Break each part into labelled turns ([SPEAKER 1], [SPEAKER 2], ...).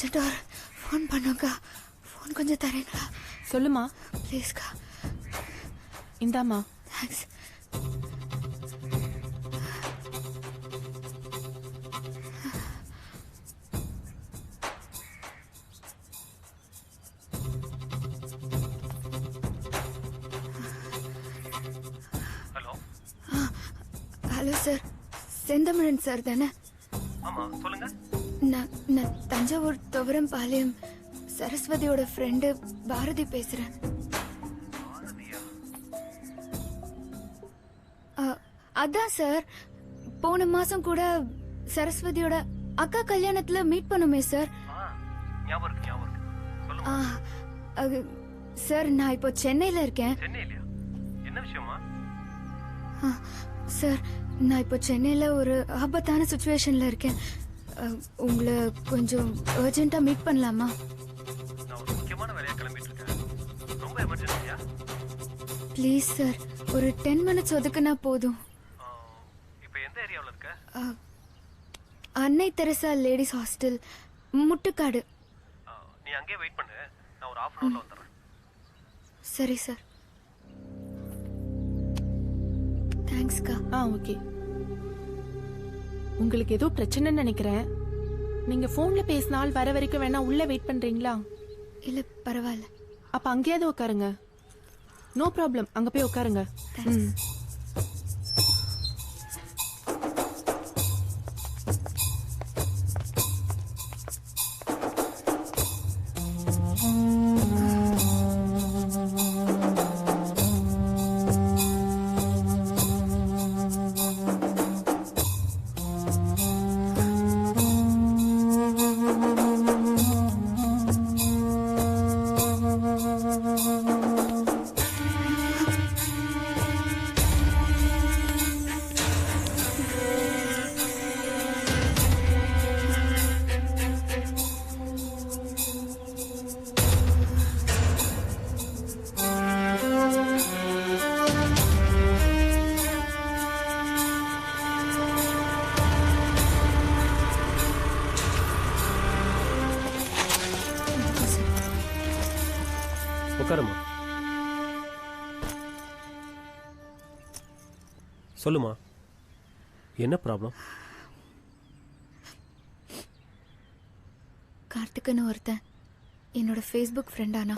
[SPEAKER 1] அர்ஜென்ட்டா ஒரு phone பண்ணுங்கக்கா. Phone கொஞ்சம் தரீங்களா?
[SPEAKER 2] சொல்லுமா.
[SPEAKER 1] ப்ளீஸ்க்கா.
[SPEAKER 2] இந்தாம்மா.
[SPEAKER 1] Thanks. Hello sir, Senthamizhan sir தானே?
[SPEAKER 3] ஆமா, சொல்லுங்க.
[SPEAKER 1] நான் தஞ்சாவூர் துவரம்பாளையம் சரஸ்வதியோட ஃப்ரெண்டு பாரதி பேசுறேன். அதான் சார், போன மாசம் கூட சரஸ்வதியோட அக்கா கல்யாணத்துல மீட் பண்ணுமே சார். சார், நான் இப்போ சென்னையில இருக்கேன்.
[SPEAKER 3] என்ன விஷயமா
[SPEAKER 1] சார்? நான் இப்போ சென்னையில ஒரு ஆபத்தான சிச்சுவேஷன்ல இருக்கேன். உங்களை கொஞ்சம் அர்ஜென்ட்டா மீட் பண்ணலாமா?
[SPEAKER 3] நான் ஒரு முக்கியமான வேலையா கிளம்பிட்டு இருக்கேன். ரொம்ப எமர்ஜென்சியா?
[SPEAKER 1] ப்ளீஸ் சார், ஒரு 10 மினிட்ஸ் ஒதுக்குனா போதும்.
[SPEAKER 3] இப்போ எந்த ஏரியாவுல இருக்க?
[SPEAKER 1] அன்னை தெரசா லேடிஸ் ஹாஸ்டல், முட்டுக்காடு.
[SPEAKER 3] நீ அங்கேயே வெயிட் பண்ணு, நான் ஒரு 1/2 hourல வந்துடுறேன்.
[SPEAKER 1] சரி சார். தேங்க்ஸ்க்கா.
[SPEAKER 2] ஓகே. உங்களுக்கு ஏதோ பிரச்சனைன்னு நினைக்கிறேன். நீங்க போன்ல பேசினால் வர வரைக்கும் வேணா உள்ள வெயிட் பண்றீங்களா?
[SPEAKER 1] இல்ல பரவாயில்ல.
[SPEAKER 2] அப்ப அங்கேயாவது உட்காருங்க. நோ ப்ராப்ளம், அங்க போய் உட்காருங்க.
[SPEAKER 3] உட்காருமா. சொல்லுமா, என்ன ப்ராப்ளம்?
[SPEAKER 1] கார்த்திக்னு ஒருத்தன் என்னோட ஃபேஸ்புக் ஃப்ரெண்டானா.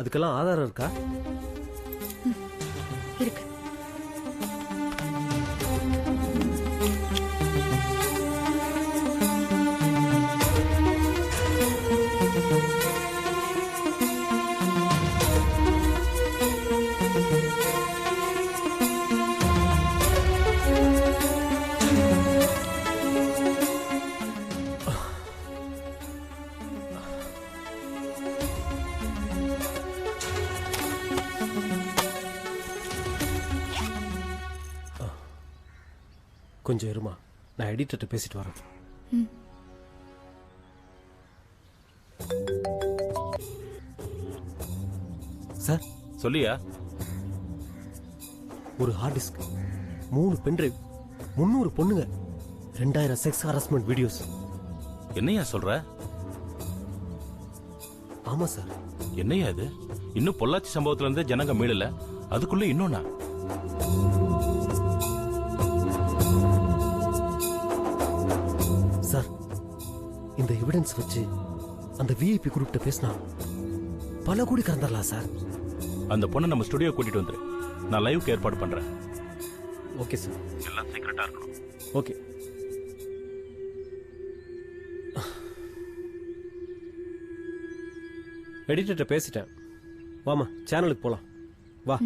[SPEAKER 3] அதுக்கெல்லாம் ஆதாரம் இருக்கா?
[SPEAKER 1] இருக்கு.
[SPEAKER 3] கொஞ்சம் இருமா, நான் எடிட்டர்கிட்ட பேசிட்டு வரேன். சார்.
[SPEAKER 4] சொல்லியா?
[SPEAKER 3] ஒரு ஹார்ட் டிஸ்க், 3 பென்ட்ரைவ், 300 பொண்ணுங்க, 2000 செக்ஸ் ஹராஸ்மெண்ட் வீடியோஸ்.
[SPEAKER 4] என்னையா சொல்ற?
[SPEAKER 3] ஆமா சார்.
[SPEAKER 4] என்னையா இது? இன்னும் பொள்ளாச்சி சம்பவத்துல இருந்து ஜனங்க மீளல, அதுக்குள்ள இன்னொன்னா?
[SPEAKER 3] சார், இந்த எவிடன்ஸ் வச்சு அந்த விஐபி குரூப்ட்ட பேசினா பல கோடி கறந்துடலாம் சார்.
[SPEAKER 4] அந்த பொண்ணை நம்ம ஸ்டுடியோ கூட்டிட்டு வந்துரு, நான் லைவ்க்கு ஏற்பாடு பண்றேன்.
[SPEAKER 3] Okay sir.
[SPEAKER 4] எல்லாம் சீக்கிரட்டா இருக்கணும்.
[SPEAKER 3] ஓகே. எடிட்டர்கிட்ட பேசிட்டேன். வாமா, சேனலுக்கு போலாம். வா.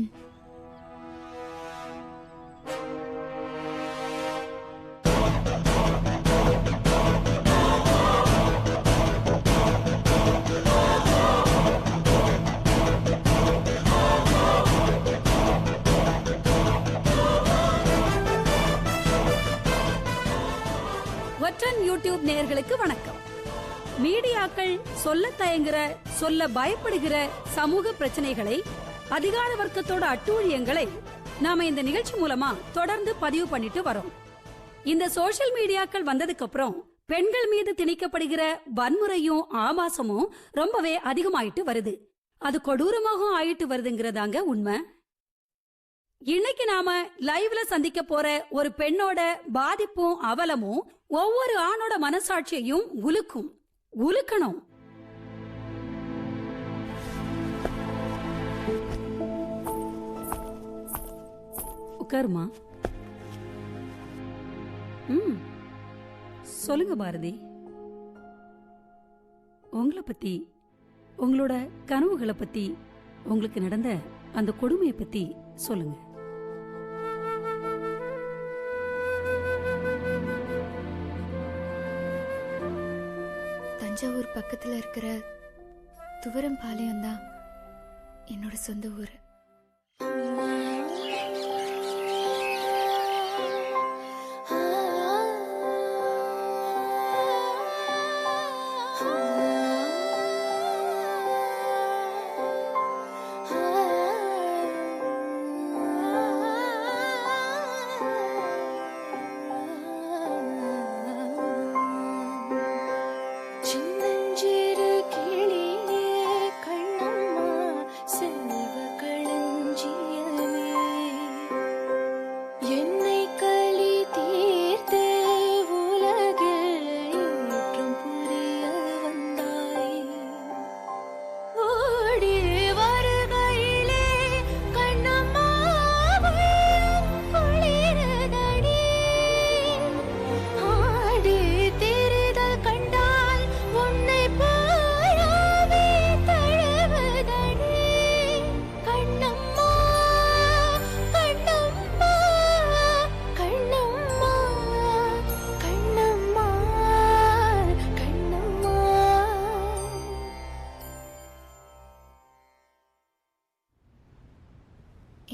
[SPEAKER 5] யூடியூப் நேயர்களுக்கு வணக்கம். மீடியாக்கள் சொல்ல தயங்குற, சொல்ல பயப்படுகிற சமூக பிரச்சனைகளை, அதிகார வர்க்கத்தோட அட்டூழியங்களை நாம இந்த நிகழ்ச்சி மூலமா தொடர்ந்து பதிவு பண்ணிட்டு வரோம். இந்த சோஷியல் மீடியாக்கள் வந்ததுக்கு அப்புறம் பெண்கள் மீது திணிக்கப்படுகிற வன்முறையும் ஆபாசமும் ரொம்பவே அதிகமாயிட்டு வருது. அது கொடூரமாகவும் ஆயிட்டு வருதுங்கிறதாங்க உண்மை. இன்னைக்கு நாம லைவ்ல சந்திக்க போற ஒரு பெண்ணோட பாதிப்பும் அவலமும் ஒவ்வொரு ஆணோட மனசாட்சியையும் உலுக்கணும். உட்காருமா. சொல்லுங்க பாரதி, உங்களை பத்தி, உங்களோட கனவுகளை பத்தி, உங்களுக்கு நடந்த அந்த கொடுமையை பத்தி சொல்லுங்க.
[SPEAKER 1] தஞ்சாவூர் பக்கத்துல இருக்கிற துவரம்பாளையம் தான் என்னோட சொந்த ஊர்.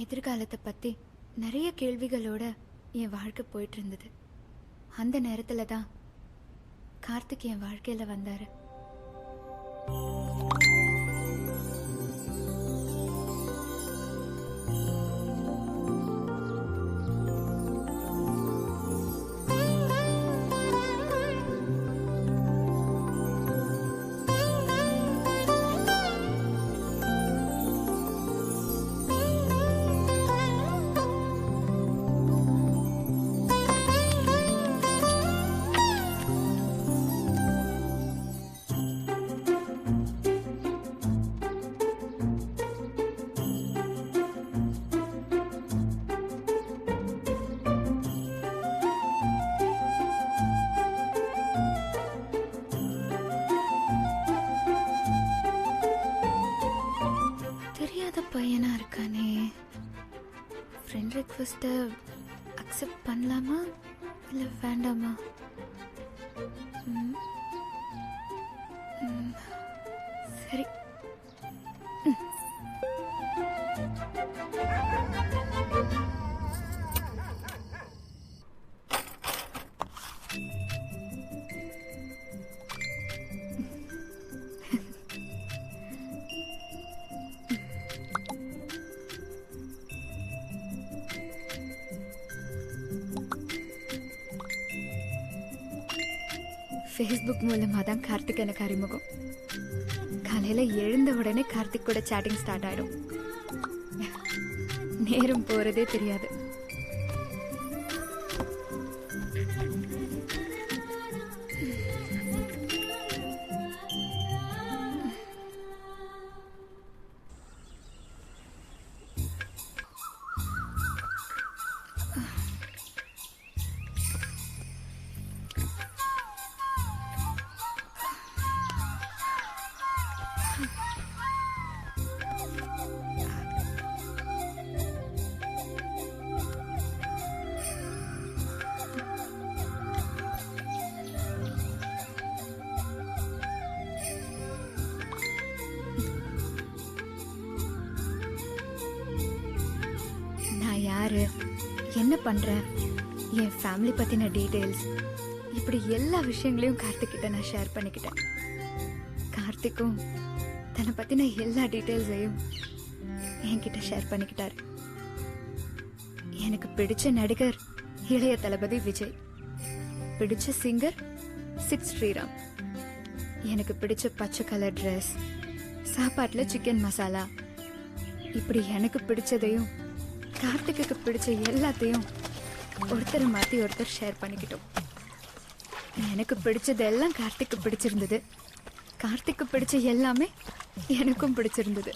[SPEAKER 1] எதிர்காலத்தை பத்தி நிறைய கேள்விகளோட என் வாழ்க்கை போயிட்டு இருந்தது. அந்த நேரத்துல தான் கார்த்திக் என் வாழ்க்கையில வந்தாரு. பையனா இருக்கானே, ஃப்ரெண்ட் ரிக்வெஸ்ட்டை அக்செப்ட் பண்ணலாமா இல்லை வேண்டாமா? சரி. ஃபேஸ்புக் மூலமாக தான் கார்த்திக் எனக்கு அறிமுகம். காலையில் எழுந்த உடனே கார்த்திக் கூட சேட்டிங் ஸ்டார்ட் ஆகிடும். நேரம் போகிறதே தெரியாது. யாரு, என்ன பண்றேன், என் ஃபேமிலி பத்தின டீடைல்ஸ் இப்படி எல்லா விஷயங்களையும் கார்த்திக் கிட்ட நான் ஷேர் பண்ணிக்கிட்டேன். கார்த்திக்கும் தன்னை பத்தின எல்லா டீட்டெயில்ஸையும் என்கிட்ட ஷேர் பண்ணிக்கிட்டாரு. எனக்கு பிடிச்ச நடிகர் இளைய தளபதி விஜய், பிடிச்ச சிங்கர் சித் ஸ்ரீராம், எனக்கு பிடிச்ச பச்சை கலர் ட்ரெஸ், சாப்பாட்டுல சிக்கன் மசாலா, இப்படி எனக்கு பிடிச்சதையும் கார்த்திக்கு பிடிச்ச எல்லாத்தையும் ஒருத்தர் மாத்தி ஒருத்தர் ஷேர் பண்ணிக்கிட்டோம். எனக்கு பிடிச்சதெல்லாம் கார்த்திக்கு பிடிச்சிருந்தது, கார்த்திக்கு பிடிச்ச எல்லாமே எனக்கும் பிடிச்சிருந்தது.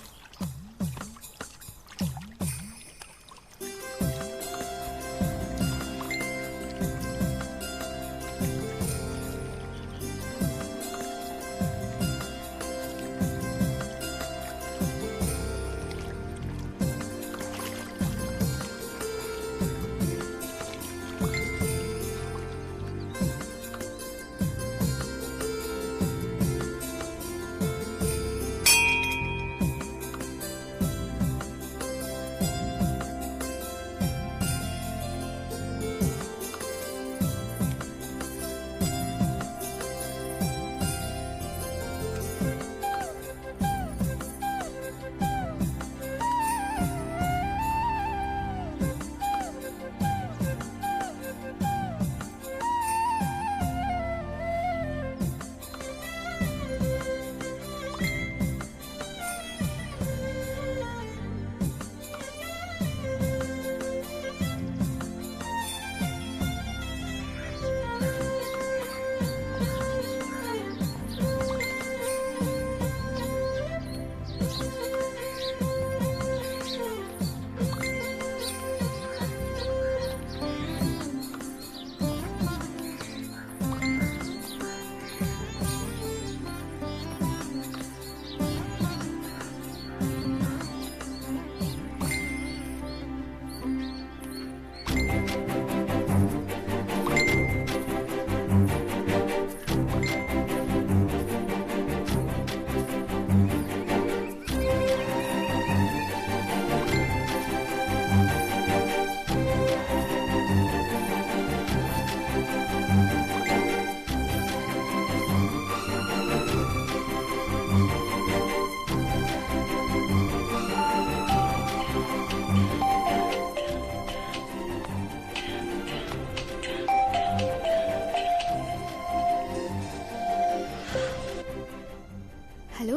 [SPEAKER 1] ஹலோ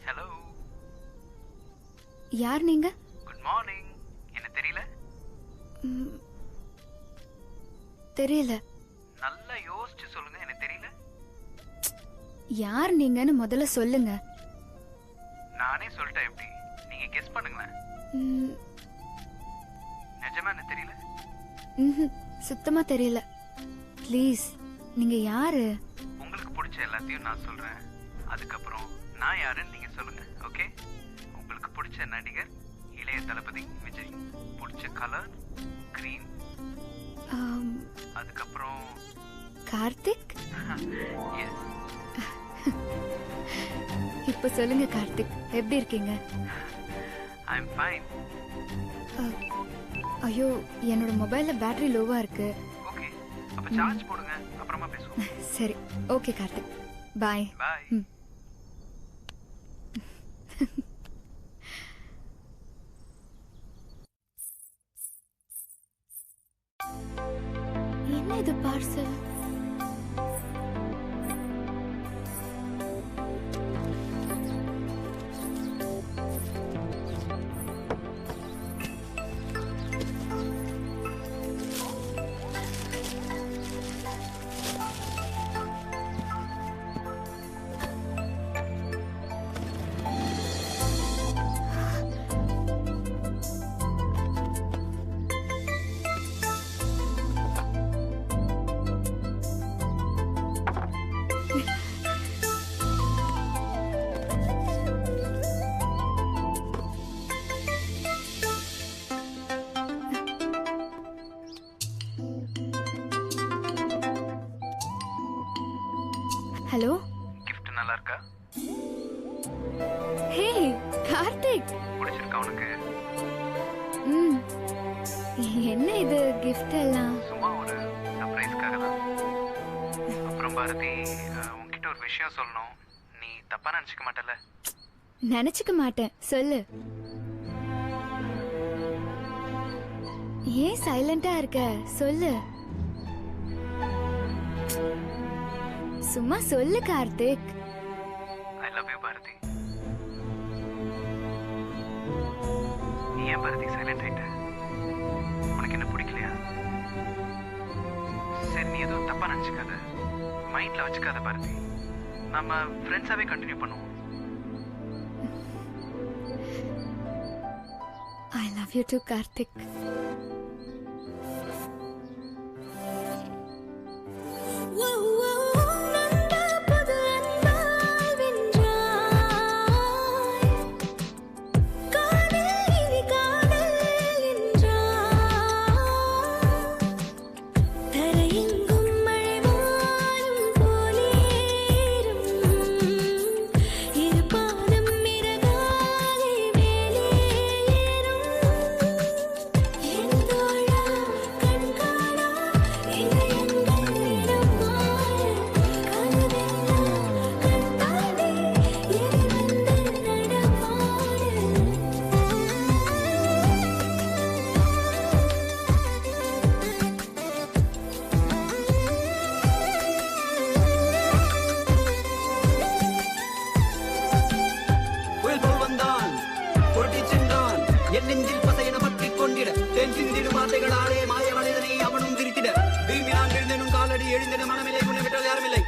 [SPEAKER 6] ஹலோ,
[SPEAKER 1] யார் நீங்க?
[SPEAKER 6] Good morning. என்ன தெரியல?
[SPEAKER 1] தெரியல.
[SPEAKER 6] நல்லா யோசிச்சு சொல்லுங்க. என்ன தெரியல?
[SPEAKER 1] யார் நீங்கன்னு முதல்ல சொல்லுங்க.
[SPEAKER 6] நானே சொல்லிட்டேன். எப்படி நீங்க கெஸ் பண்ணுங்களேன். நிஜமா என்ன தெரியல?
[SPEAKER 1] சுத்தமா தெரியல. ப்ளீஸ், நீங்க யாரு?
[SPEAKER 6] உங்களுக்கு பிடிச்ச எல்லாத்தையும் நான் சொல்றேன். அதுக்கப்புறம் நான் யாருன்னு நீங்க சொல்லுங்க. ஓகே? உங்களுக்கு பிடிச்ச நடிகர் இளைய தளபதி விஜய், பிடிச்ச கலர் கிரீன், அதுக்கப்புறம்
[SPEAKER 1] கார்த்திக்.
[SPEAKER 6] எஸ்.
[SPEAKER 1] இப்ப சொல்லுங்க கார்த்திக், எப்படி இருக்கீங்க?
[SPEAKER 6] ஐ அம் ஃபைன்.
[SPEAKER 1] ஐயோ, என்னோட மொபைல்ல பேட்டரி லோவா இருக்கு.
[SPEAKER 6] ஓகே, அப்ப சார்ஜ் போடுங்க, அப்புறமா பேசுவோம்.
[SPEAKER 1] சரி, ஓகே கார்த்திக், பாய்.
[SPEAKER 6] பாய்.
[SPEAKER 1] என்ன இது பார்சல்? ஹலோ,
[SPEAKER 6] gift நல்லா இருக்கா?
[SPEAKER 1] ஹே கார்த்திக்.
[SPEAKER 6] பிடிச்சிருக்கா உனக்கு?
[SPEAKER 1] என்ன இது கிஃப்ட் எல்லாம்?
[SPEAKER 6] சும்மா ஒரு சர்ப்ரைஸ்க்காக தான். அப்புறம் பாரதி, உன்கிட்ட ஒரு விஷயம் சொல்லணும். நீ தப்பா நினைச்சுக்க மாட்டல?
[SPEAKER 1] நினைச்சுக்க மாட்டேன், சொல்லு. ஏன் சைலண்டா இருக்க, சொல்லு. சும்மா சொல்லு Karthik.
[SPEAKER 6] I love you Bharathi. நீ ஏன் பாரதி சைலண்ட் ஆயிட்ட? உனக்கு என்ன பிடிக்கலையா? சரி, நீ எதுவும் தப்பா நினைச்சுக்காத, மைண்ட்ல வச்சுக்காத பாரதி. நம்ம ஃப்ரெண்ட்ஸாவே கண்டினியூ பண்ணுவோம்.
[SPEAKER 1] I love you too, Karthik.
[SPEAKER 7] என் நெஞ்சில் பசையென பற்றிக் கொண்டிட தென் சிந்திடும் வார்த்தைகளாலே மாய மனிதனை அவனும் திரித்திட விரும்பினான் எழுந்தனும் காலடி எழுந்தனும் மனமில்லை உன்னை விட்டால் யாருமில்லை.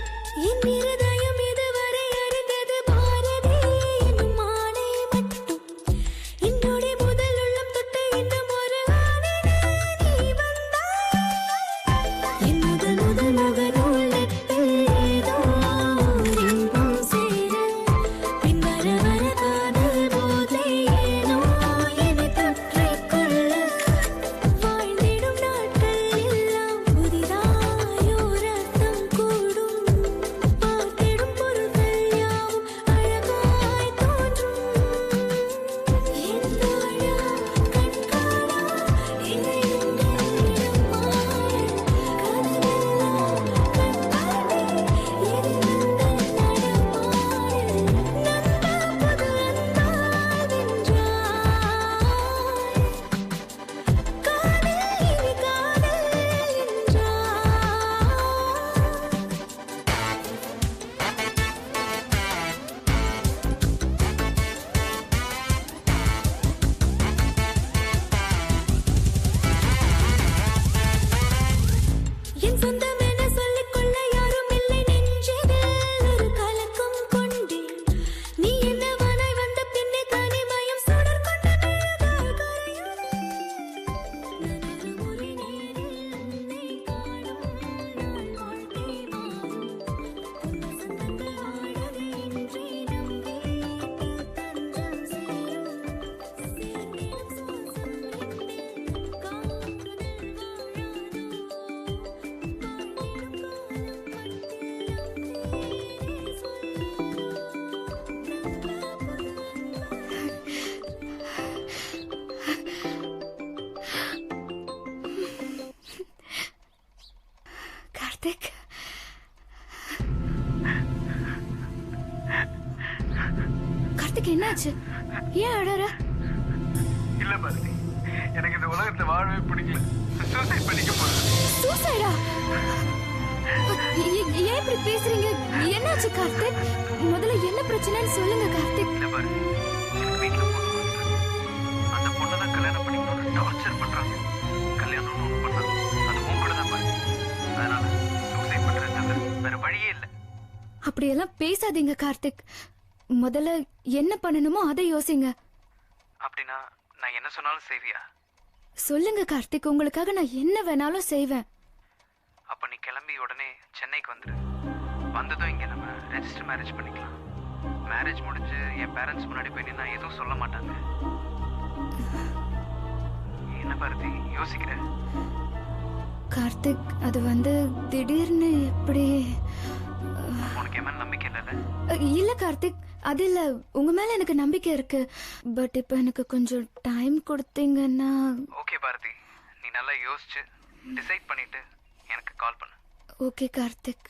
[SPEAKER 7] கார்த்திக், கார்த்திக் என்னாச்சு? ஏன் அழற?
[SPEAKER 6] இல்ல பாரதி, எனக்கு இந்த உலகத்துல வாழவே பிடிக்கல. சூசைட் பண்ணிக்க போறேன்.
[SPEAKER 1] சூசைடா? ஏன் இப்படி பேசுறீங்க? என்னாச்சு கார்த்திக்? முதல்ல என்ன பிரச்சனைன்னு சொல்லுங்க கார்த்திக்.
[SPEAKER 6] இல்ல பாரதி, எனக்கு வீட்டுல பொண்ணு அந்த பொண்ணை தான் கல்யாணம் பண்ணி டார்ச்சர் பண்றாங்க. கல்யாணம் ஒண்ணு பண்ணாங்க, அது உன் கூட தான் பாரதி. அதனால சூசைட் பண்றது வேற வழியே இல்லை.
[SPEAKER 1] அப்படியெல்லாம் பேசாதீங்க கார்த்திக். முதல்ல என்ன பண்ணணுமோ அதை யோசிங்க.
[SPEAKER 6] அப்படின்னா நான் என்ன சொன்னாலும் செய்வியா?
[SPEAKER 1] சொல்லுங்க கார்த்திக், உங்களுக்காக நான் என்ன வேணாலும் செய்வேன்.
[SPEAKER 6] அப்ப நீ கிளம்பி உடனே சென்னைக்கு வந்துடு. வந்ததும் இங்க நம்ம ரெஜிஸ்டர் மேரேஜ் பண்ணிக்கலாம். மேரேஜ் முடிஞ்சு என் பேரண்ட்ஸ் முன்னாடி போய் நின்னா எதுவும் சொல்ல மாட்டாங்க. என்ன பாரதி யோசிக்கிற?
[SPEAKER 1] கார்த்திக், அது திடீர்னு எப்படி?
[SPEAKER 6] உனக்கு என் மேல நம்பிக்கை இல்லைல்ல?
[SPEAKER 1] இல்ல கார்த்திக், அது இல்ல, உங்க மேல எனக்கு நம்பிக்கை இருக்கு. பட் இப்ப எனக்கு கொஞ்சம் டைம் கொடுத்தீங்கன்னா.
[SPEAKER 6] ஓகே பாரதி, நீ நல்லா யோசிச்சு டிசைட் பண்ணிட்டு எனக்கு கால் பண்ணு.
[SPEAKER 1] ஓகே கார்த்திக்.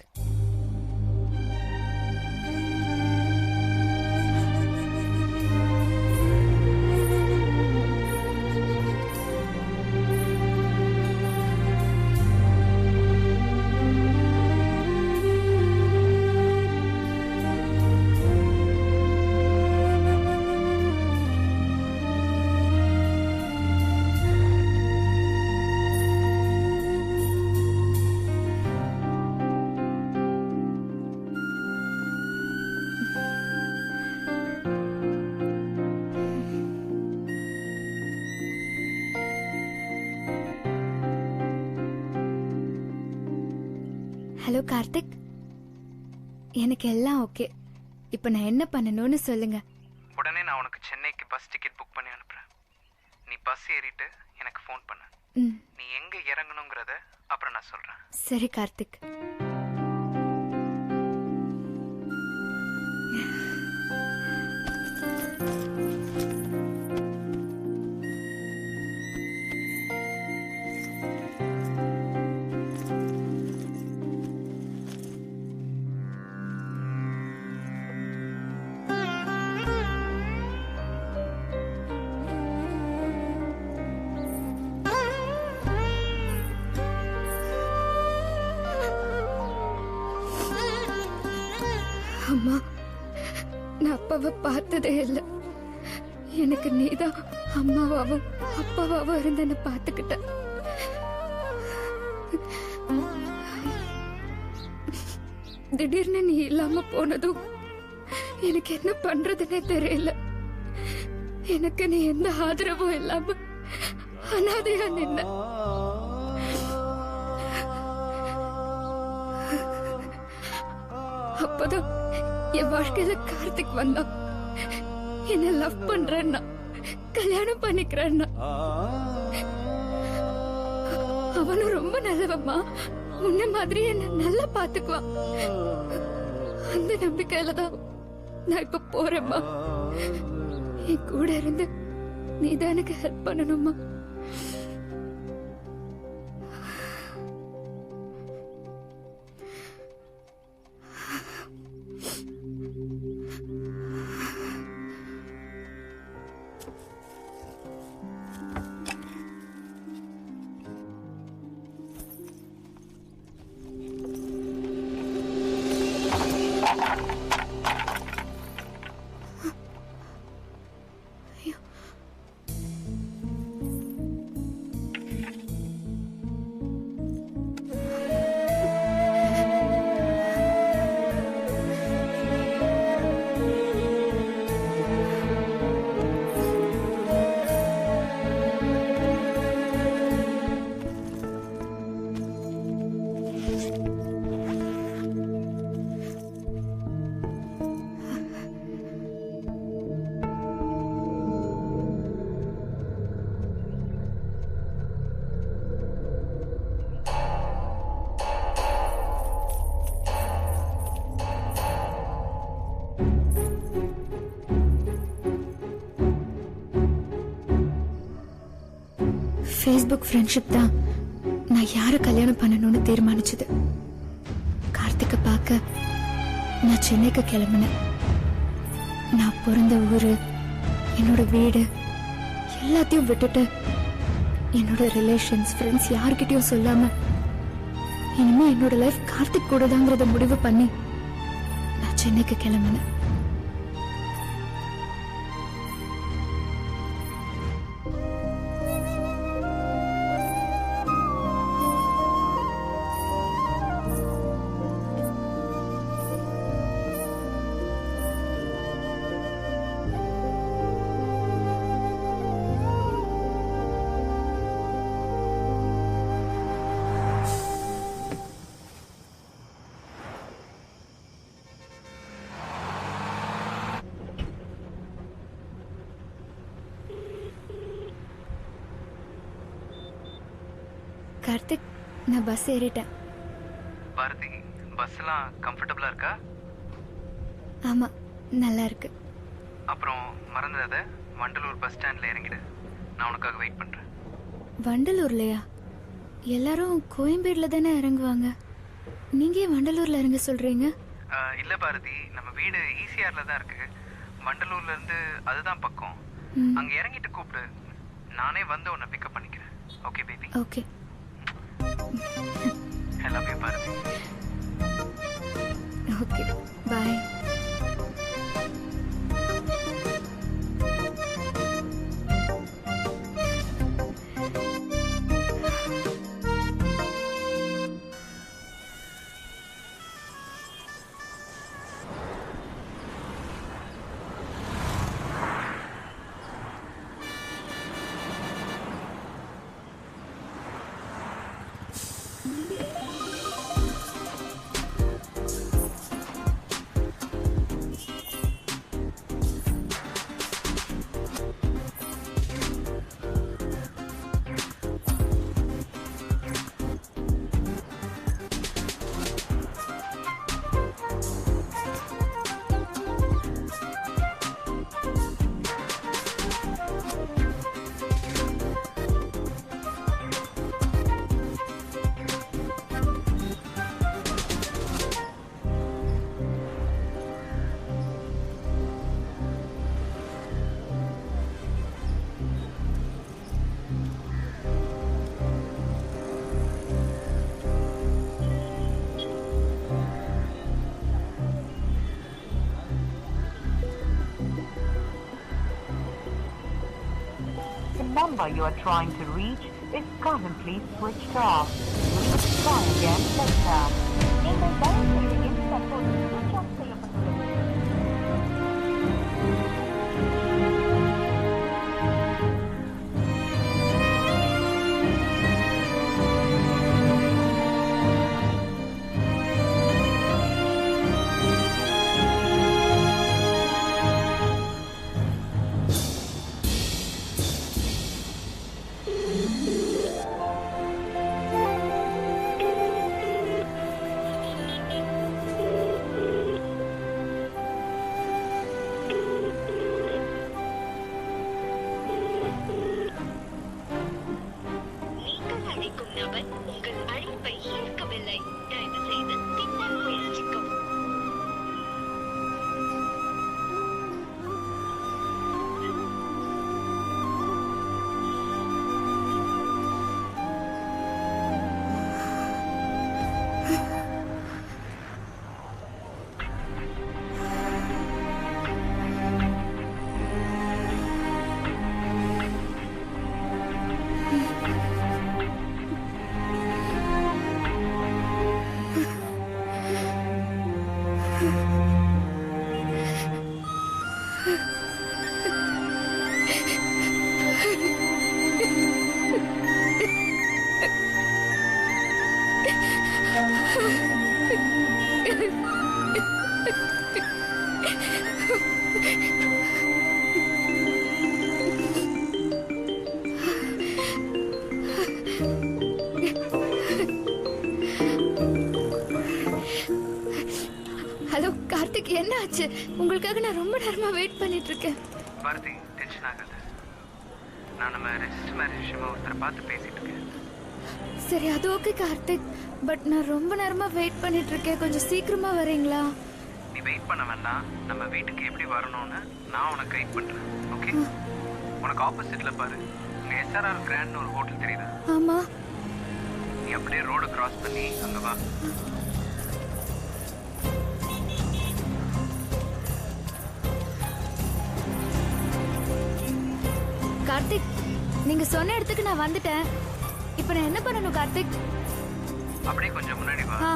[SPEAKER 1] ஹலோ கார்த்திக், எனக்கு எல்லாம் ஓகே. இப்போ நான் என்ன பண்ணணும்னு சொல்லுங்க.
[SPEAKER 6] உடனே நான் உனக்கு சென்னைக்கு பஸ் டிக்கெட் புக் பண்ணி அனுப்புறேன். நீ பஸ் ஏறிட்டு எனக்கு ஃபோன் பண்ணு. நீ எங்க இறங்கணுங்கிறத அப்புறம் நான் சொல்றேன்.
[SPEAKER 1] சரி கார்த்திக். அம்மா, நான் அப்பாவை பார்த்ததே இல்லை. எனக்கு நீதான் அம்மாவாவும் அப்பாவாவும் இருந்தேன்னு பார்த்துக்கிட்ட. திடீர்னு நீ இல்லாம போனதும் எனக்கு என்ன பண்றதுன்னே தெரியல. எனக்கு நீ எந்த ஆதரவும் இல்லாம அனாதையா நின்ன. அப்பதான் என் வாழ்க்கையில கார்த்திக் வந்தான். என்ன லவ் பண்றேன்னா, கல்யாணம் பண்ணிக்கிறேன்னா. அவனும் ரொம்ப நல்லவம்மா, முன்ன மாதிரி என்ன நல்லா பாத்துக்குவான். அந்த நம்பிக்கையில தான் நான் இப்ப போறேம்மா. என் கூட இருந்து நீதான் எனக்கு ஹெல்ப் பண்ணணும்மா. ஃபேஸ்புக் ஃப்ரெண்ட்ஷிப் தான் நான் யாரை கல்யாணம் பண்ணணும்னு தீர்மானிச்சது. கார்த்திகை பார்க்க நான் சென்னைக்கு கிளம்பினேன். நான் பிறந்த ஊரு, என்னோட வீடு எல்லாத்தையும் விட்டுட்டு என்னோட ரிலேஷன்ஸ், ஃப்ரெண்ட்ஸ் யார்கிட்டயும் சொல்லாம இனிமே என்னோட லைஃப் கார்த்திக் கூட தாங்கிறத முடிவு பண்ணி நான் சென்னைக்கு கிளம்பினேன். கார்த்திக், நான் பஸ் ஏறிட்டேன்.
[SPEAKER 6] பாரதி, பஸ்லாம் கம்ஃபர்டபுளா இருக்கா?
[SPEAKER 1] ஆமா, நல்லா இருக்கு.
[SPEAKER 6] அப்புறம் மறந்துடாத, வண்டலூர் பஸ் ஸ்டாண்ட்ல இறங்கிடு. நான் உனக்காக வெயிட் பண்றேன்.
[SPEAKER 1] வண்டலூர்லயா? எல்லாரும் கோயம்பேடுல தானே இறங்குவாங்க. நீங்க ஏன் வண்டலூர்ல இறங்க சொல்றீங்க?
[SPEAKER 6] இல்ல பாரதி, நம்ம வீடு ஈசிஆர்ல தான் இருக்கு. வண்டலூர்ல இருந்து அதுதான் பக்கம். அங்க இறங்கிட்டு கூப்பிடு, நானே வந்து உன்னை பிக்கப் பண்ணிக்கிறேன். Okay baby?
[SPEAKER 1] Okay.
[SPEAKER 6] I love you, Bharathi.
[SPEAKER 1] Okay, bye.
[SPEAKER 8] The number you are trying to reach is currently switched off. Please try again later. நீங்கள் டயல் செய்த எண் தற்போது switch off செய்யப்பட்டுள்ளது.
[SPEAKER 1] ஹலோ கார்த்திக், என்ன ஆச்சு? உங்களுக்காக நான் ரொம்ப நேரமா வெயிட் பண்ணிட்டு இருக்கேன்.
[SPEAKER 6] பாரதி, டென்ஷன் ஆகாத. நான் நம்ம ரெஜிஸ்டர் மேரேஜ் விஷயமா ஒருத்தரை பார்த்து பேசிட்டு இருக்கேன்.
[SPEAKER 1] சரி, அது ஓகே கார்த்திக், பட் நான் ரொம்ப நேரமா வெயிட் பண்ணிட்டு இருக்கேன். கொஞ்சம் சீக்கிரமா வரீங்களா?
[SPEAKER 6] நீ வெயிட் பண்ண வேண்டாம். நம்ம வீட்டுக்கு எப்படி வரணும்னு நான் உனக்கு கைட் பண்றேன். ஓகே? உனக்கு ஆப்போசிட்ல பாரு, அங்க SRR கிராண்ட்னு ஒரு ஹோட்டல் தெரியுதா?
[SPEAKER 1] ஆமா.
[SPEAKER 6] நீ அப்படியே ரோடு கிராஸ் பண்ணி அங்க வா.
[SPEAKER 1] கார்த்திக், நீங்க சொன்ன இடத்துக்கு நான் வந்துட்டேன். இப்போ நான் என்ன பண்ணணும் கார்த்திக்?
[SPEAKER 6] அப்படியே கொஞ்சம் முன்னாடி வா.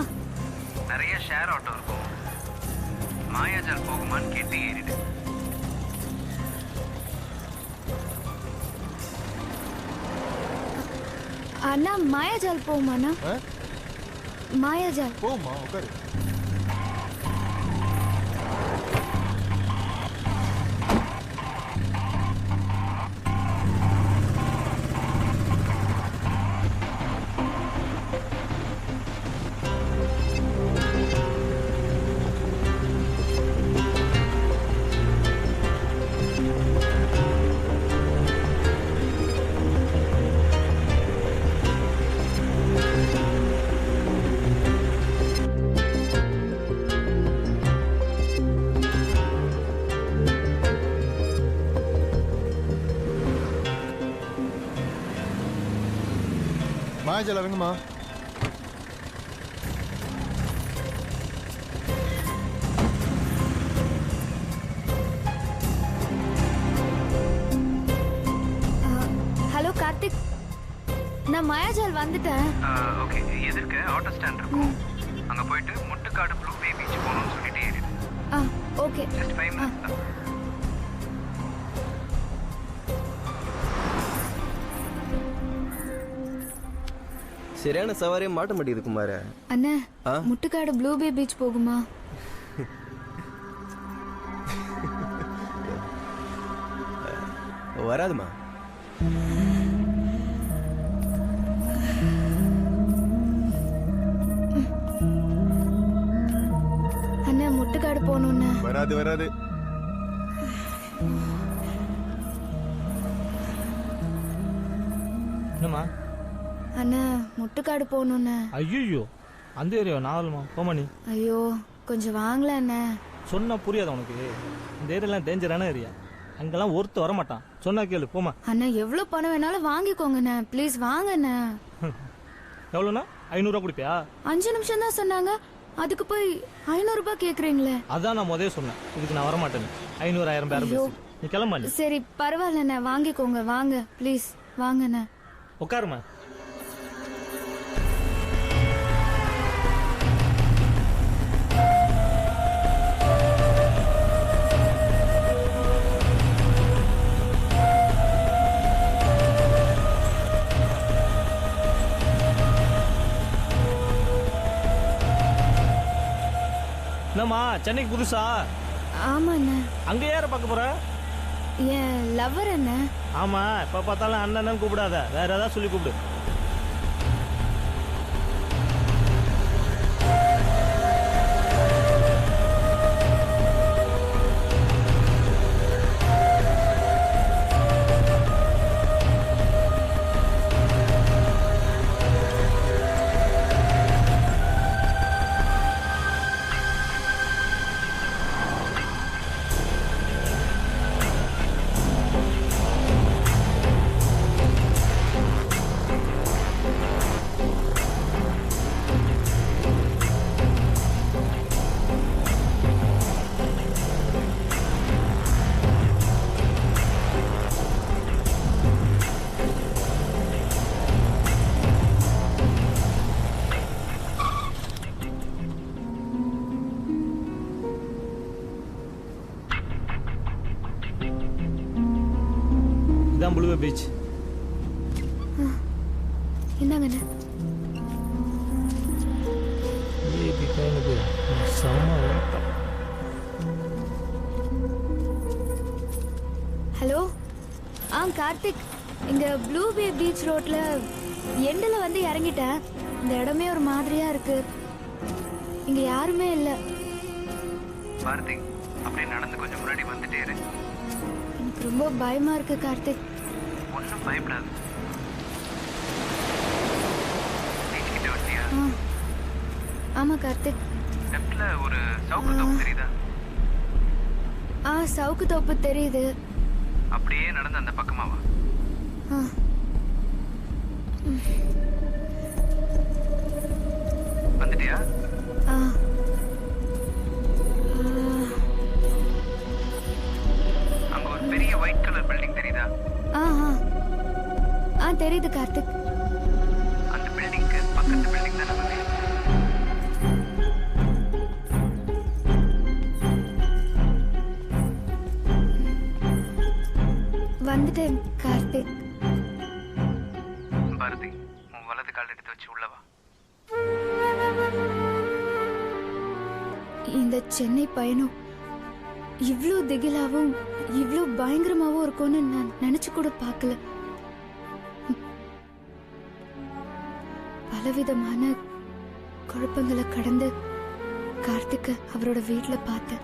[SPEAKER 6] நிறைய ஷேர் ஆட்டோ இருக்கும். மாயாஜால் போகுமான்னு கேட்டு ஏறிடு.
[SPEAKER 1] அண்ணா, மாயாஜால் போகுமாண்ணா? மாயாஜால்
[SPEAKER 9] போமா, உட்காரு. மாயாஜால் இறங்குமா.
[SPEAKER 1] ஹலோ கார்த்திக், நான் மாயாஜால் வந்துட்டேன்.
[SPEAKER 6] ஓகே, எதிர்க்க ஆட்டோ ஸ்டாண்ட் இருக்கும். அங்க போயிட்டு முட்டுக்காடு ப்ளூ பே பீச் போகணும்னு சொல்லிட்டு ஏறிடு.
[SPEAKER 1] ஓகே,
[SPEAKER 6] ஜஸ்ட் 5 minutes தான்.
[SPEAKER 10] சரியான சவாரியே மாட்ட மாட்டேங்குது குமார.
[SPEAKER 1] அண்ணா, முட்டுக்காடு ப்ளூ பே பீச் போகுமா?
[SPEAKER 10] வராதுமா.
[SPEAKER 1] அண்ணா, முட்டுக்காடு போகணும்னு.
[SPEAKER 9] வராது வராது.
[SPEAKER 11] என்னம்மா?
[SPEAKER 1] அண்ணா, முட்டுக்காடு போகணும்னு.
[SPEAKER 11] ஐயோ, அந்த ஏரியா நாவலுமா? போமா நீ.
[SPEAKER 1] ஐயோ, கொஞ்சம் வாங்கல அண்ணா.
[SPEAKER 11] சொன்னா புரியாது உனக்கு. இந்த ஏரியாலாம் டேஞ்சரான ஏரியா. அங்கெல்லாம் ஒருத்த வர மாட்டான். சொன்னா கேளு, போமா.
[SPEAKER 1] அண்ணா, எவ்வளவு பணம் வேணாலும் வாங்கிக்கோங்கண்ணா, ப்ளீஸ் வாங்கண்ணா.
[SPEAKER 11] எவ்வளோண்ணா? 500 ரூபா கொடுப்பியா?
[SPEAKER 1] 5 நிமிஷம் தான் சொன்னாங்க, அதுக்கு போய் 500 ரூபாய் கேக்குறீங்களே.
[SPEAKER 11] அதான் நான் முதல்ல சொன்னேன், இதுக்கு நான் வரமாட்டேன். 500 1000 பேரம் பேசி. நீ கிளம்பா நீ.
[SPEAKER 1] சரி பரவாயில்லண்ணே, வாங்கிக்கோங்க, வாங்க ப்ளீஸ் வாங்கண்ணே.
[SPEAKER 11] உட்காருமா. என்னம்மா சென்னைக்கு புதுசா?
[SPEAKER 1] ஆமாண்ணே.
[SPEAKER 11] அங்க யார பார்க்க போற?
[SPEAKER 1] என் லவ்வர் அண்ணே.
[SPEAKER 11] ஆமா, இப்ப பார்த்தாலும் அண்ணன் கூப்பிடாத, வேற ஏதாவது சொல்லி கூப்பிடு. இதான் புளுவே பீச்.
[SPEAKER 1] என்னங்கண்ணே? ஹலோ, கார்த்திக், இங்க ப்ளூ பே பீச் ரோட்ல எண்டில் வந்து இறங்கிட்டேன். இந்த இடமே ஒரு மாதிரியா இருக்கு, இங்க யாருமே இல்ல.
[SPEAKER 6] பாரதி, அப்படியே நடந்து கொஞ்சம் முன்னாடி வந்துட்டே இரு.
[SPEAKER 1] எனக்கு ரொம்ப பயமா இருக்கு கார்த்திக்.
[SPEAKER 6] ஒன்றும் பயப்படாது. பீச் கிட்ட வந்துட்டியா?
[SPEAKER 1] ஆமா கார்த்திக்.
[SPEAKER 6] லெஃப்ட்ல ஒரு சவுக்கு தோப்பு தெரியுதா?
[SPEAKER 1] சவுக்கு தோப்பு தெரியுது.
[SPEAKER 6] அப்படியே நடந்து அந்த பக்கமா வா. வந்துட்டியா? அங்க ஒரு பெரிய ஒயிட் கலர் பில்டிங் தெரியுதா?
[SPEAKER 1] தெரியுது கார்த்திக்.
[SPEAKER 6] அந்த பில்டிங்க்கு பக்கத்து பில்டிங் தான் நம்ம வீடு.
[SPEAKER 1] வந்துட்டேன் கார்த்திக்.
[SPEAKER 6] பாரதி, உன் வலது கால் எடுத்து வச்சு உள்ளவா.
[SPEAKER 1] இந்த சென்னை பயணம் இவ்ளோ திகிலாவும் இவ்ளோ பயங்கரமாவும் இருக்கும்னு நான் நினைச்சு கூட பார்க்கல. பலவிதமான குழப்பங்களை கடந்து கார்த்திக்க அவரோட வீட்டுல பார்த்தேன்.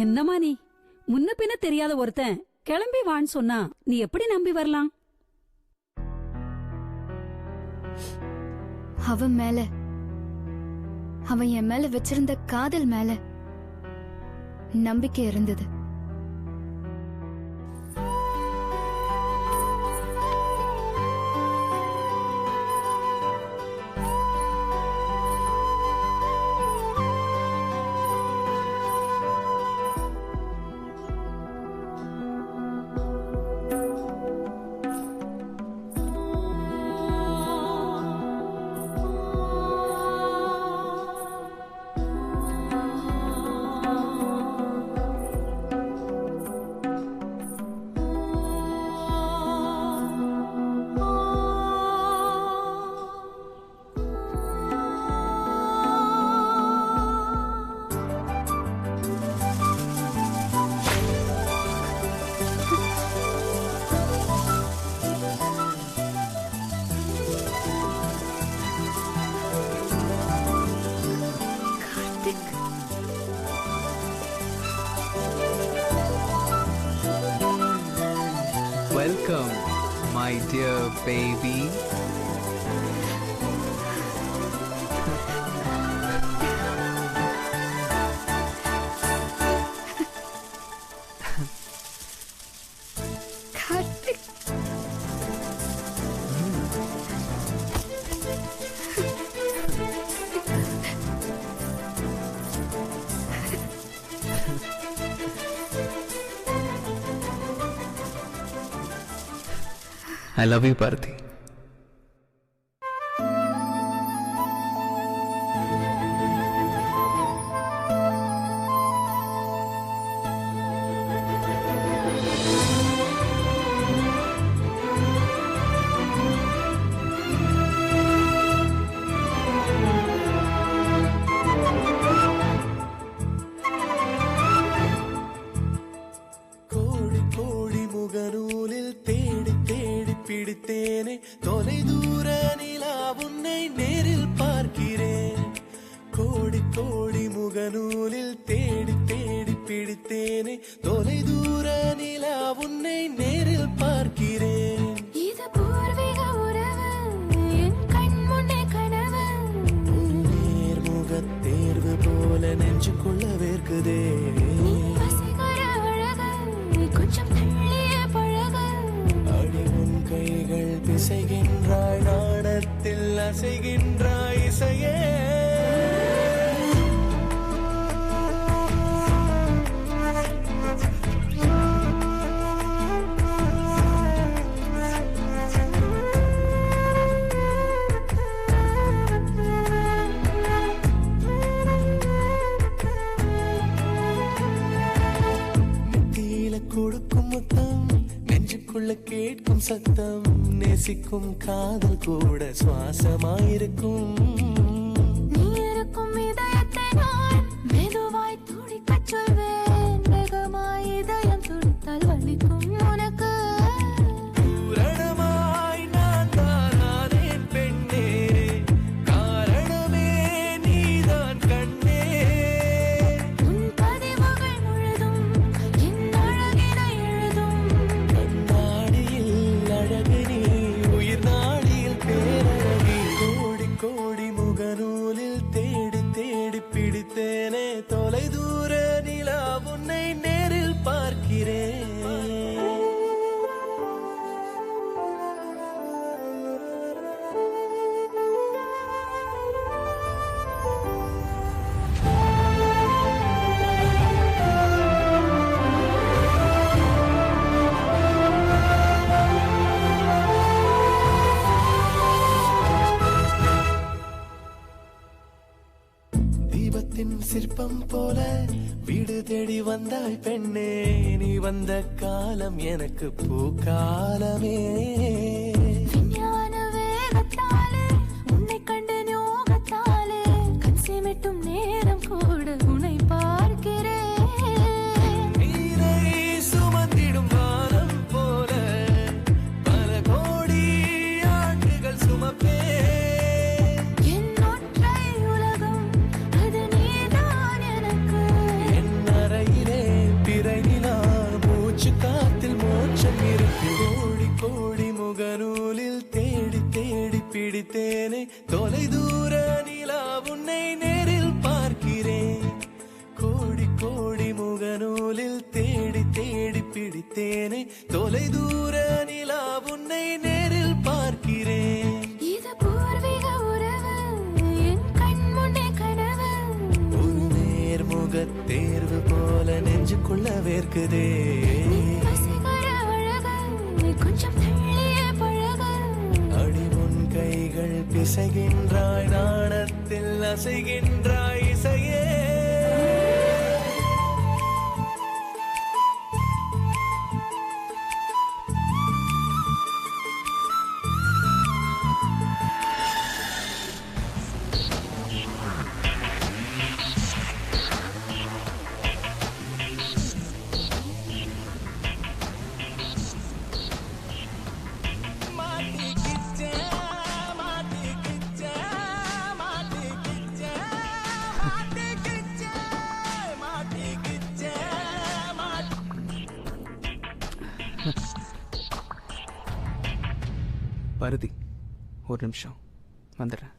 [SPEAKER 5] என்னம்மா நீ முன்ன பின்ன தெரியாத ஒருத்தன் கிளம்பி வான்னு சொன்னா நீ எப்படி நம்பி வரலாம்?
[SPEAKER 1] அவன் மேல, அவன் என் மேல வச்சிருந்த காதல் மேல நம்பிக்கை இருந்தது.
[SPEAKER 6] Welcome, my dear baby.
[SPEAKER 1] Karthik,
[SPEAKER 12] I love you Bharathi.
[SPEAKER 13] பிடித்தேனே தொலை தூர நிலா உன்னை நேரில் பார்க்கிறேன். கோடி கோடி முகநூலில் தேடி தேடி பிடித்தேனே தொலை தூர நிலா உன்னை நேரில் பார்க்கிறேன்.
[SPEAKER 1] இது பூர்வீக உறவு, என் கண் முன்னே கனவு.
[SPEAKER 13] நேர்முக தேர்வு போல நெஞ்சுக்குள்ள வேர்க்குதே.
[SPEAKER 1] கொஞ்சம் தள்ளிய பழக
[SPEAKER 13] அடி உன் கைகள் பிசைகின்றாய், நாணத்தில் அசைகின்றாய் இசையே. கொடுக்கும் முத்தம் நெஞ்சுக்குள்ள கேட்கும் சத்தம், நேசிக்கும் காதல் கூட சுவாசமாயிருக்கும்.
[SPEAKER 1] நீ இருக்கும் இதயத்தை நான் மெதுவாய் துடிக்கச் சொல்வேன். வேகமாய் இதயம் துடித்தால் வலிக்கும் உனக்கு.
[SPEAKER 13] பூரணமாய் நான் தானானேன் பெண்ணே, காரணமே நீதான் கண்ணே.
[SPEAKER 1] உன் பதிவுகள் முழுதும் என் அழகினை எழுதும்.
[SPEAKER 13] கண்ணாடியில் அழகு நீ, உயிர் நாடியில் பேரழகி. கோடி கோடி முகநூலில் தேடி தேடி பிடித்தேனே தொலை தூர நிலா உன்னை நேரில் பார்க்கிறேன். தீபத்தின் சிற்பம் போல வீடு தேடி வந்தாய் பெண்ணே, நீ வந்த காலம் எனக்கு பூக்காலமே.
[SPEAKER 1] விஞ்ஞான வேகத்தாலே உன்னை கண்டு யோகத்தாலே கண் சிமிட்டும் நேரம் கூட உன்னை பார்க்கிறேன்.
[SPEAKER 13] நீரை சுமந்திடும் வானம் போல பல கோடி ஆண்டுகள் சுமப்பே.
[SPEAKER 1] என் ஒற்றை உலகம் அது நீதான் எனக்கு.
[SPEAKER 13] என் அறையிலே பிறை நிலா, மூச்சு காத்தில் மோட்சம் இருக்கு. கோடி கோடி முகநூலில் தேடி தேடி பிடித்தேனே தொலை தூர நிலா உன்னை நேரில் பார்க்கிறேன். கோடி கோடி முகநூலில் தேடி தேடி பிடித்தேனே தொலை தூர நிலா உன்னை நேரில் பார்க்கிறேன்.
[SPEAKER 1] இது பூர்வீக உறவு, என் கண் முன்னே கனவு.
[SPEAKER 13] ஒரு நேர்முக தேர்வு போல நெஞ்சுக்குள்ள வேர்க்குதே.
[SPEAKER 1] வசீகர அழகு, கொஞ்சம் தள்ளிய பழக.
[SPEAKER 13] அடி உன் கைகள் பிசைகின்றாய், நாணத்தில் அசைகின்றாய் இசையே.
[SPEAKER 12] பாரதி, ஒரு நிமிஷம் வந்துடுறேன்.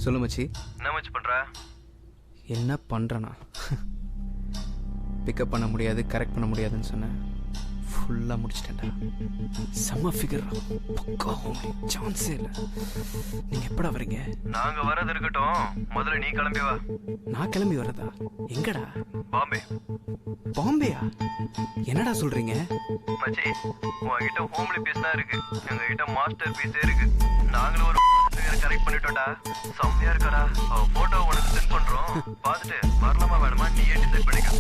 [SPEAKER 12] சொல்லு மச்சி.
[SPEAKER 10] என்ன மச்சி பண்ற?
[SPEAKER 12] என்ன பண்ணுறேண்ணா? பிக்கப் பண்ண முடியாது, கரெக்ட் பண்ண முடியாதுன்னு சொன்னேன். ஃபுல்லாக முடிச்சிட்டேன்டா. செம்ம ஃபிகர், பக்கா சான்ஸே இல்லை. நீங்கள் எப்படா வரீங்க?
[SPEAKER 6] நாங்க வரது இருக்கட்டும், முதல்ல நீ கிளம்பி வா.
[SPEAKER 12] நான் கிளம்பி வரதா? எங்கடா?
[SPEAKER 6] பாம்பே.
[SPEAKER 12] பாம்பேயா? என்னடா சொல்றீங்க?
[SPEAKER 6] மச்சி, உங்ககிட்ட ஹோம்லி பீஸ் தான் இருக்கு, எங்க கிட்ட மாஸ்டர் பீஸே இருக்கு. நாங்களும் ஒரு கரெக்ட் பண்ணிட்டோம்டா. செம்மையா இருக்காடா. போட்டோ உனக்கு சென்ட் பண்றோம், பார்த்துட்டு வரலாமா வேணுமா நீயே டிசைட் பண்ணிக்க.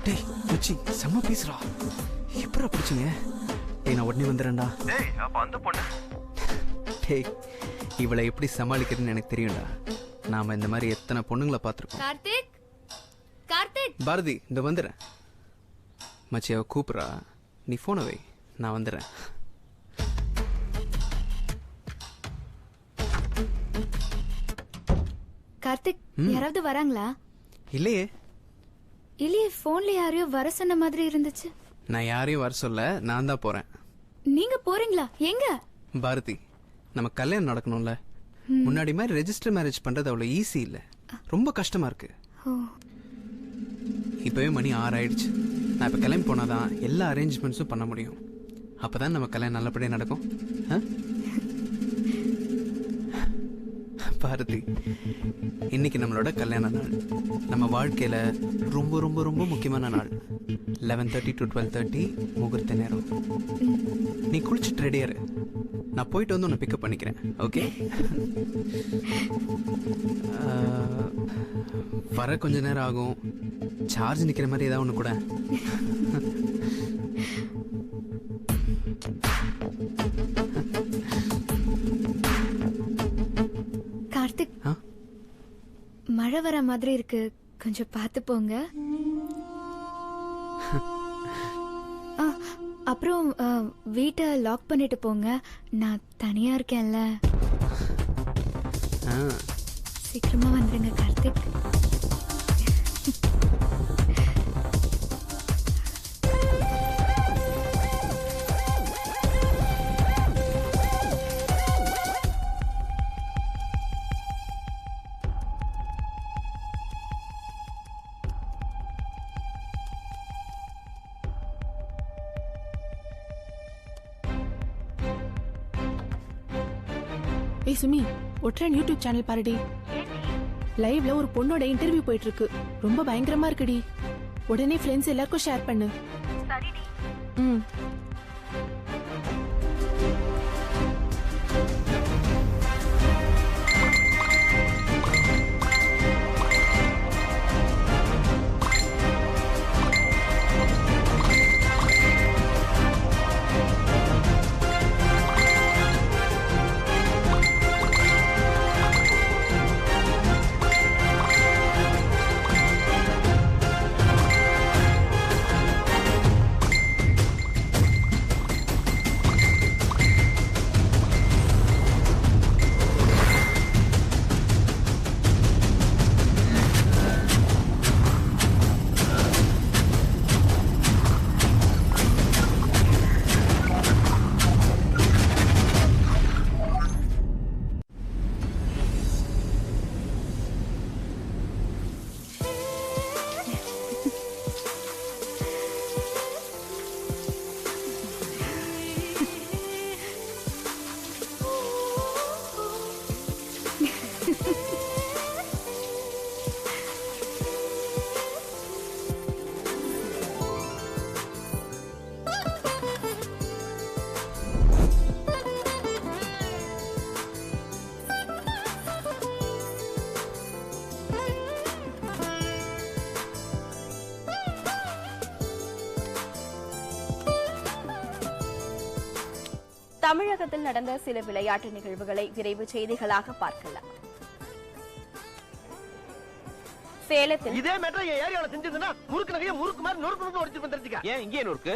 [SPEAKER 12] டேய் மச்சி, செம்ம பீஸ்ரா. எப்படா பிடிச்சிங்க? டேய் நான் உடனே வந்துடுறேன்டா.
[SPEAKER 6] டேய் அப்ப அந்த பொண்ணு?
[SPEAKER 12] டேய் இவளை எப்படி சமாளிக்கிறதுன்னு எனக்கு தெரியும்டா. நாம இந்த மாதிரி எத்தனை பொண்ணுங்களை பார்த்துருக்கோம்.
[SPEAKER 1] கார்த்திக், கார்த்திக்.
[SPEAKER 12] பாரதி இந்த வந்துடுறேன். மச்சி அவ கூப்பிட்றா, நீ போனை வை, நான் வந்துடுறேன்.
[SPEAKER 1] கார்த்திக், யாராவது வராங்களா?
[SPEAKER 12] இல்லையே.
[SPEAKER 1] இல்லையே, போன்ல யாரையோ வர சொன்ன மாதிரி இருந்துச்சு.
[SPEAKER 12] நான் யாரையும் வர சொல்ல, நான் தான் போறேன்.
[SPEAKER 1] நீங்க போறீங்களா? எங்க?
[SPEAKER 12] பாரதி, நம்ம கல்யாணம் நடக்கணும்ல. முன்னாடி மாதிரி ரெஜிஸ்டர் மேரேஜ் பண்றது அவ்வளவு ஈஸி இல்ல, ரொம்ப கஷ்டமா இருக்கு. இப்பவே மணி 6 ஆயிடுச்சு. நான் இப்ப கிளம்பி போனாதான் எல்லா அரேஞ்ச்மெண்ட்ஸும் பண்ண முடியும். அப்பதான் நம்ம கல்யாணம் நல்லபடியா நடக்கும். பாரதி, இன்னைக்கு நம்மளோட கல்யாண நாள். நம்ம வாழ்க்கையில ரொம்ப ரொம்ப ரொம்ப முக்கியமான நாள். 11:30 to 12:30 முகூர்த்த நேரம். நீ குளிச்சுட்டு ரெடியா இரு, நான் போயிட்டு வந்து உன்னை பிக்கப் பண்ணிக்கிறேன். ஓகே? வர கொஞ்ச நேரம் ஆகும். சார்ஜ் நிக்கிற மாதிரி ஏதாவது ஒண்ணு கூட.
[SPEAKER 1] கார்த்திக், மழை வர மாதிரி இருக்கு, கொஞ்சம் பார்த்து போங்க. அப்புறம் வீட்டை லாக் பண்ணிட்டு போங்க, நான் தனியா இருக்கேன்ல. சீக்கிரமா வந்துருங்க கார்த்திக்.
[SPEAKER 2] ஏய் சுமி, ஒற்றன் யூடியூப் சேனல் பாருடி. லைவ்ல ஒரு பொண்ணோட இன்டர்வியூ போயிட்டு இருக்கு, ரொம்ப பயங்கரமா இருக்குடி. உடனே ஃப்ரெண்ட்ஸ் எல்லாருக்கும் ஷேர் பண்ணு.
[SPEAKER 8] சரிடி.
[SPEAKER 14] தமிழகத்தில் நடந்த சில விளையாட்டு நிகழ்வுகளை விரைவு செய்திகளாக பார்க்கலாம். சேலத்தில்
[SPEAKER 15] இதே மெட்ரோ ஏரியால செஞ்சதுன்னா முறுக்கு நகைய முறுக்கு மாதிரி நொறுக்கு உடைச்சு வந்துருச்சுங்க.
[SPEAKER 10] ஏன் இங்கே நொறுக்கு?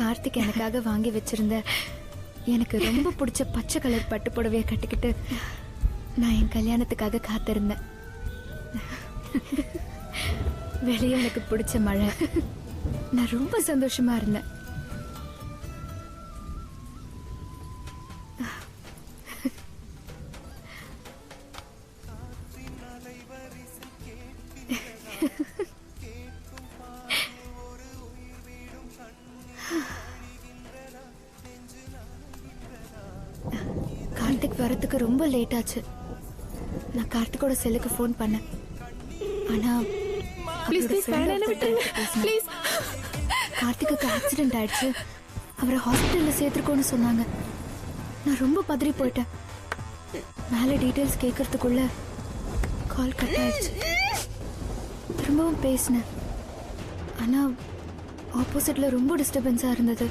[SPEAKER 1] கார்த்திக் எனக்காக வாங்கி வச்சிருந்த எனக்கு ரொம்ப பிடிச்ச பச்சை கலர் பட்டு புடவைய கட்டிக்கிட்டு நான் என் கல்யாணத்துக்காக காத்திருந்தேன். வெளியே எனக்கு பிடிச்ச மழை. நான் ரொம்ப சந்தோஷமா இருந்தேன். கார்த்திக் வரத்துக்கு ரொம்ப லேட் ஆச்சு. நான் கார்த்திகோட செல்லுக்கு ஃபோன் பண்ணேன். ஆனா கார்த்திக்கு ஆக்சிடென்ட் ஆயிடுச்சு, அவரை ஹாஸ்பிட்டல்ல சேர்த்திருக்கோன்னு சொன்னாங்க. நான் ரொம்ப பதறி போயிட்டேன். மேல டீடைல்ஸ் கேட்கறதுக்குள்ள கால் கட் ஆயிடுச்சு. திரும்பவும் பேசினேன். ஆனா ஆப்போசிட்ல ரொம்ப டிஸ்டர்பன்ஸா இருந்தது.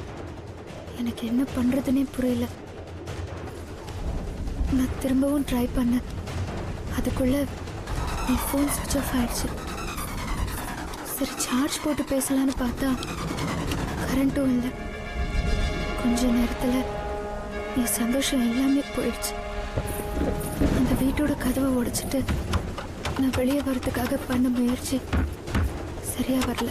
[SPEAKER 1] எனக்கு என்ன பண்றதுன்னே புரியல. நான் திரும்பவும் ட்ரை பண்ணேன். அதுக்குள்ள என் ஃபோன் சுவிட்ச் ஆஃப் ஆயிடுச்சு. சரி சார்ஜ் போட்டு பேசலான்னு பார்த்தா கரண்ட்டும் இல்லை. கொஞ்ச நேரத்தில் என் சந்தோஷம் எல்லாமே போயிடுச்சு. அந்த வீட்டோட கதவை உடைச்சிட்டு நான் வெளியே வர்றதுக்காக பண்ண முயற்சி சரியா வரல.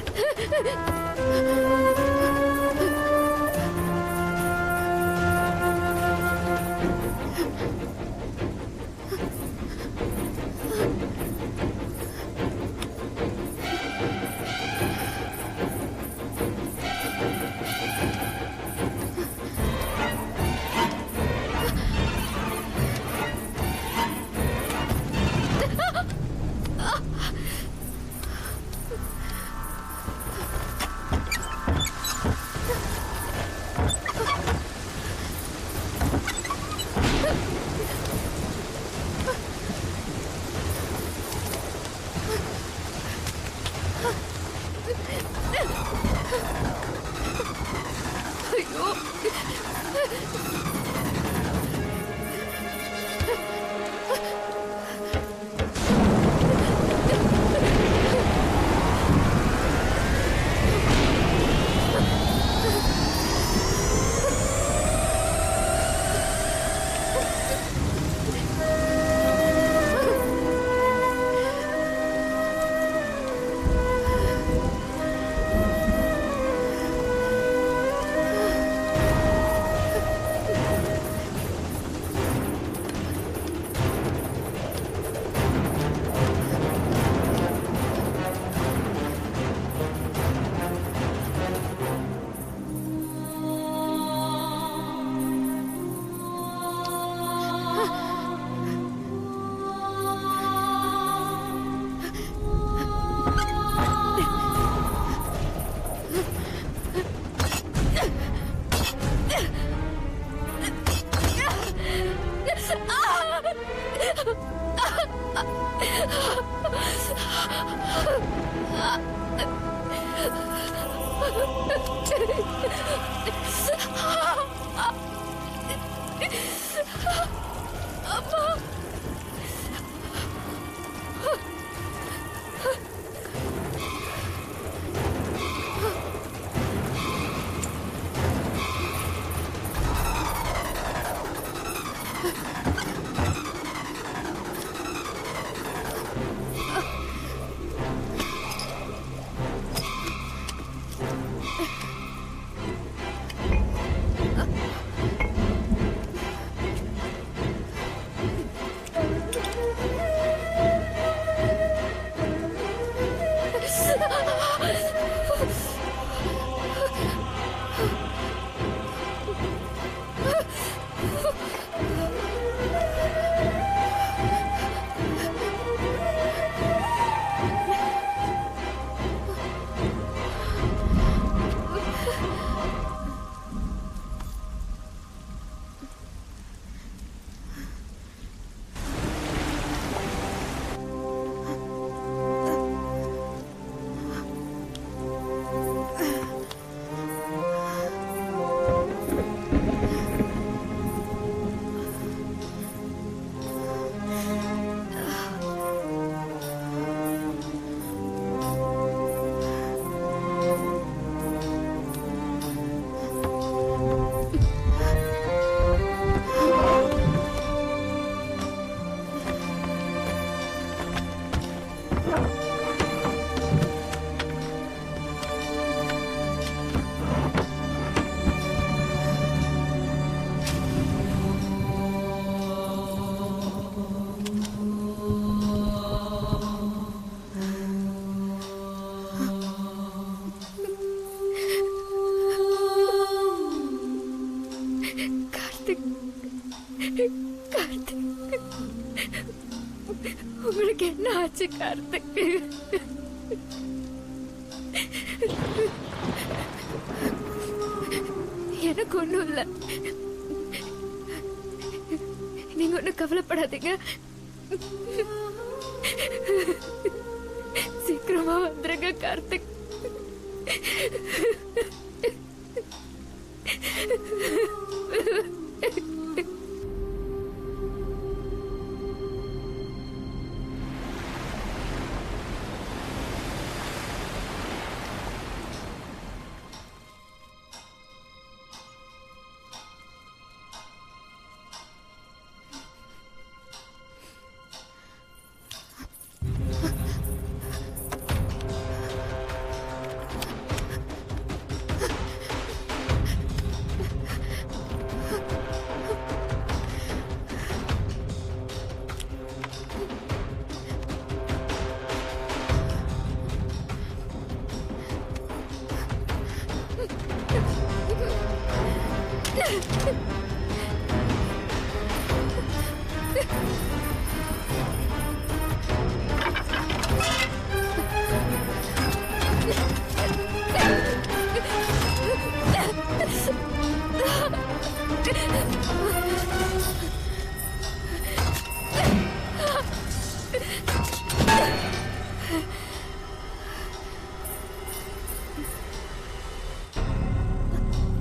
[SPEAKER 1] உனக்கு என்ன ஆச்சு கார்த்திக்? எனக்கு ஒண்ணும் இல்ல, நீங்க ஒண்ணும் கவலைப்படாதீங்க. சீக்கிரமா வந்துருங்க கார்த்திக்.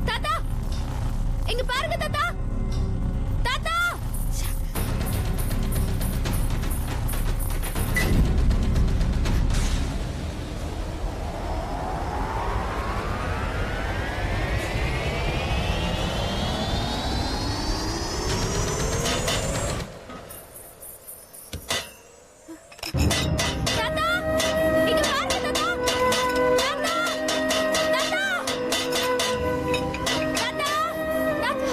[SPEAKER 1] தாத்தா, இங்க பாருங்க தாத்தா. தாத்தா, தாத்தா, இங்க பாருங்க தாத்தா. தாத்தா, தாத்தா, தாத்தா, தாத்தா.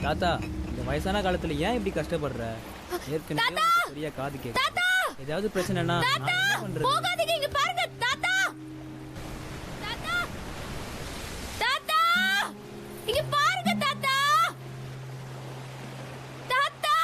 [SPEAKER 16] தாத்தா, இந்த வயசான காலத்துல ஏன் இப்படி கஷ்டப்படுற? ஏற்கனவே உனக்கு சரியா காது கேட்குது. ஏதாவது பிரச்சனைனா நான் என்ன பண்றது?
[SPEAKER 1] போகாதீங்க, இங்க பாருங்க தாத்தா. தாத்தா, தாத்தா, இங்க பாருங்க தாத்தா. தாத்தா,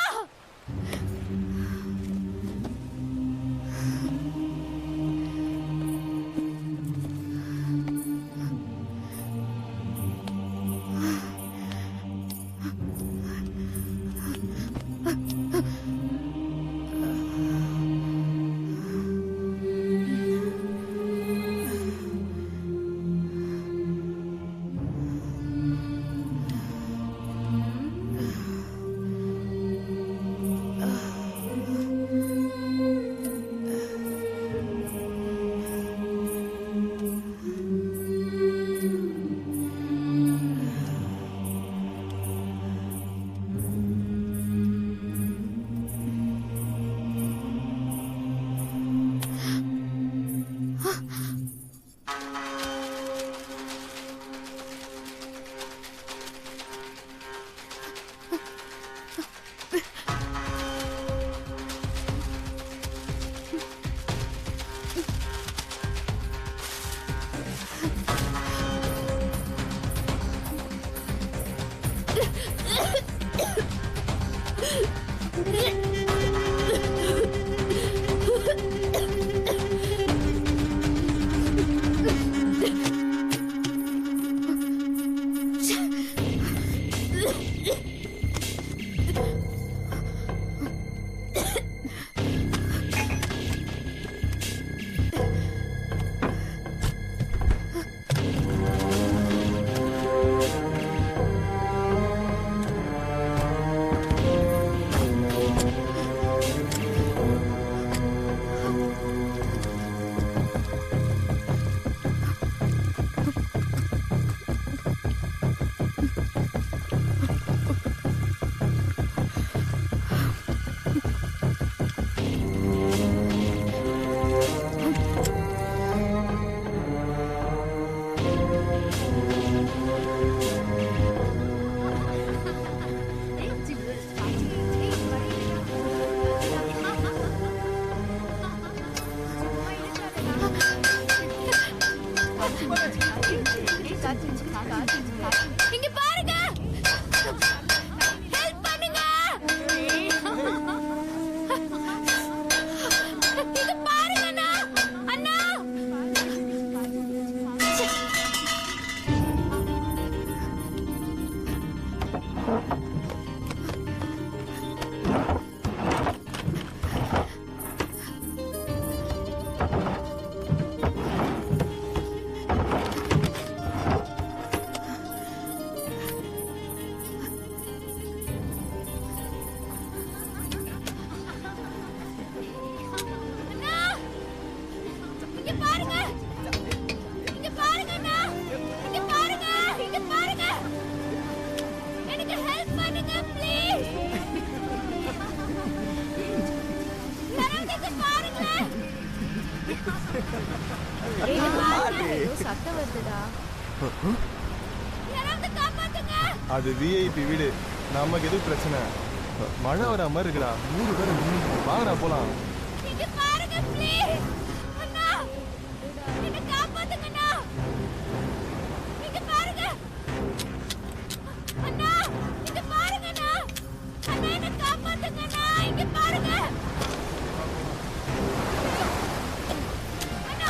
[SPEAKER 1] இங்க பாருங்க, ஹெல்ப் பண்ணுங்க. இங்க பாருங்க அண்ணா, அண்ணா. இங்க பாருங்க, இங்க பாருங்க அண்ணா, இங்க பாருங்க, இங்க பாருங்க. எனக்கு ஹெல்ப் பண்ணுங்க ப்ளீஸ். யாராவது இங்க பாருங்களேன். சத்தம் வருதுடா. யாராவது காப்பாத்துங்க.
[SPEAKER 9] அது விஐபி வீடு, நமக்கு எது பிரச்சனை? மழை வர மாதிரி இருக்குடா, 3 பேர் வாங்கடா போலாம்.
[SPEAKER 1] இங்க பாருங்க ப்ளீஸ். அண்ணா, என்ன காப்பாத்துங்க அண்ணா. இங்க பாருங்க. அண்ணா, இங்க பாருங்க அண்ணா. அண்ணா, என்ன காப்பாத்துங்க அண்ணா. இங்க பாருங்க. அண்ணா,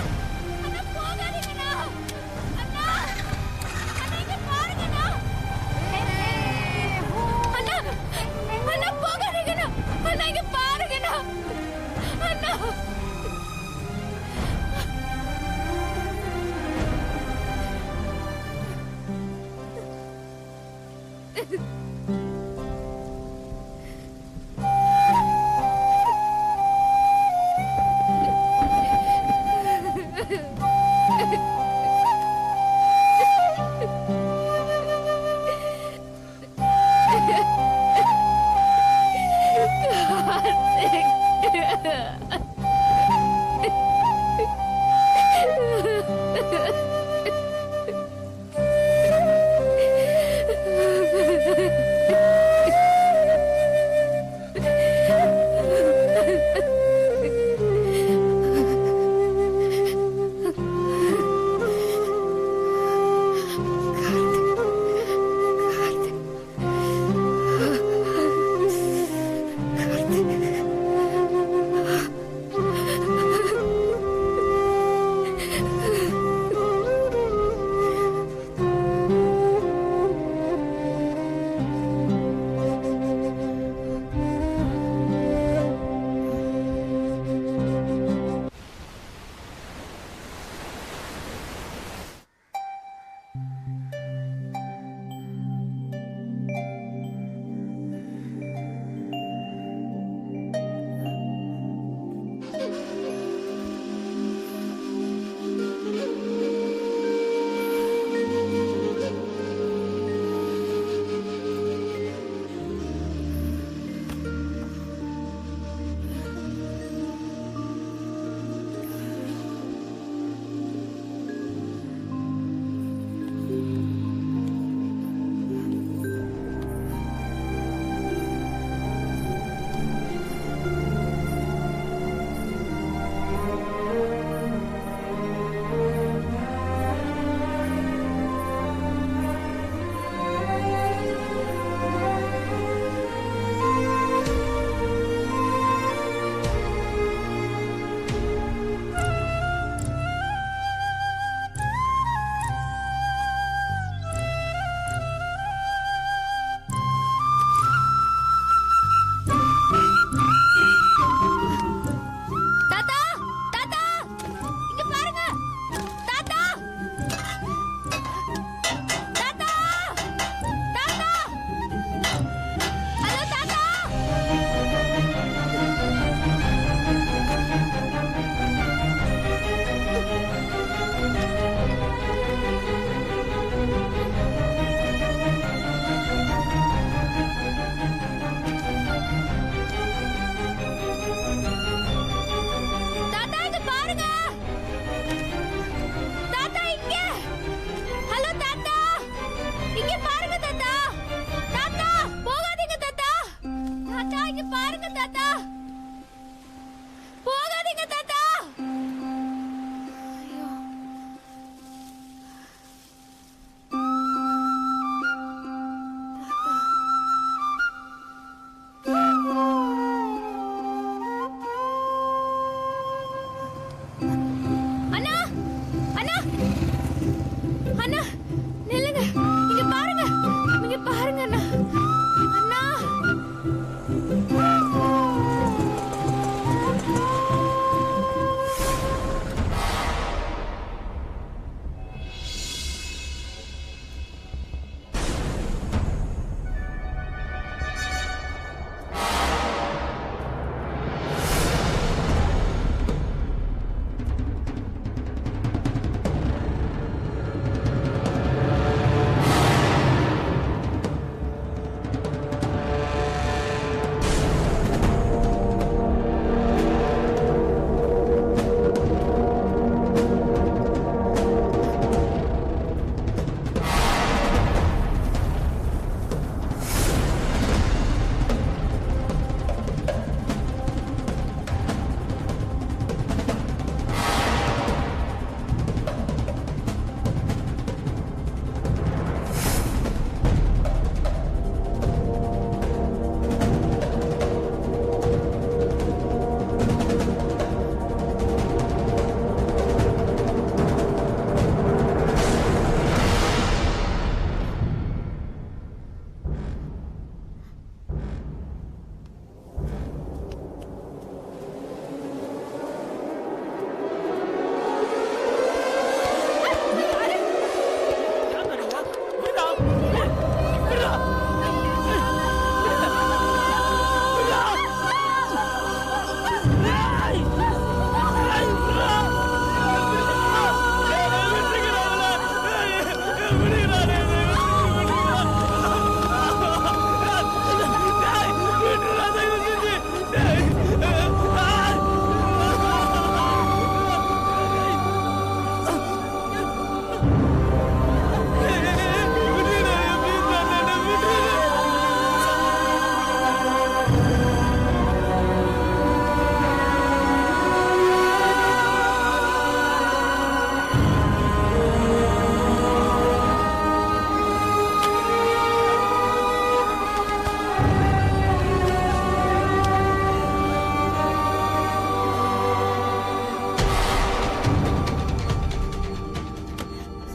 [SPEAKER 1] அண்ணா போகாதீங்க அண்ணா. அண்ணா, அண்ணா இங்க பாருங்க அண்ணா. அண்ணா, அண்ணா போகாதீங்க அண்ணா. அண்ணா இங்க பாருங்க அண்ணா. அண்ணா. அண்ணா அண்ணா அண்ணா நில்லுங்க, இங்க பாருங்க, இங்க பாருங்க அண்ணா. அண்ணா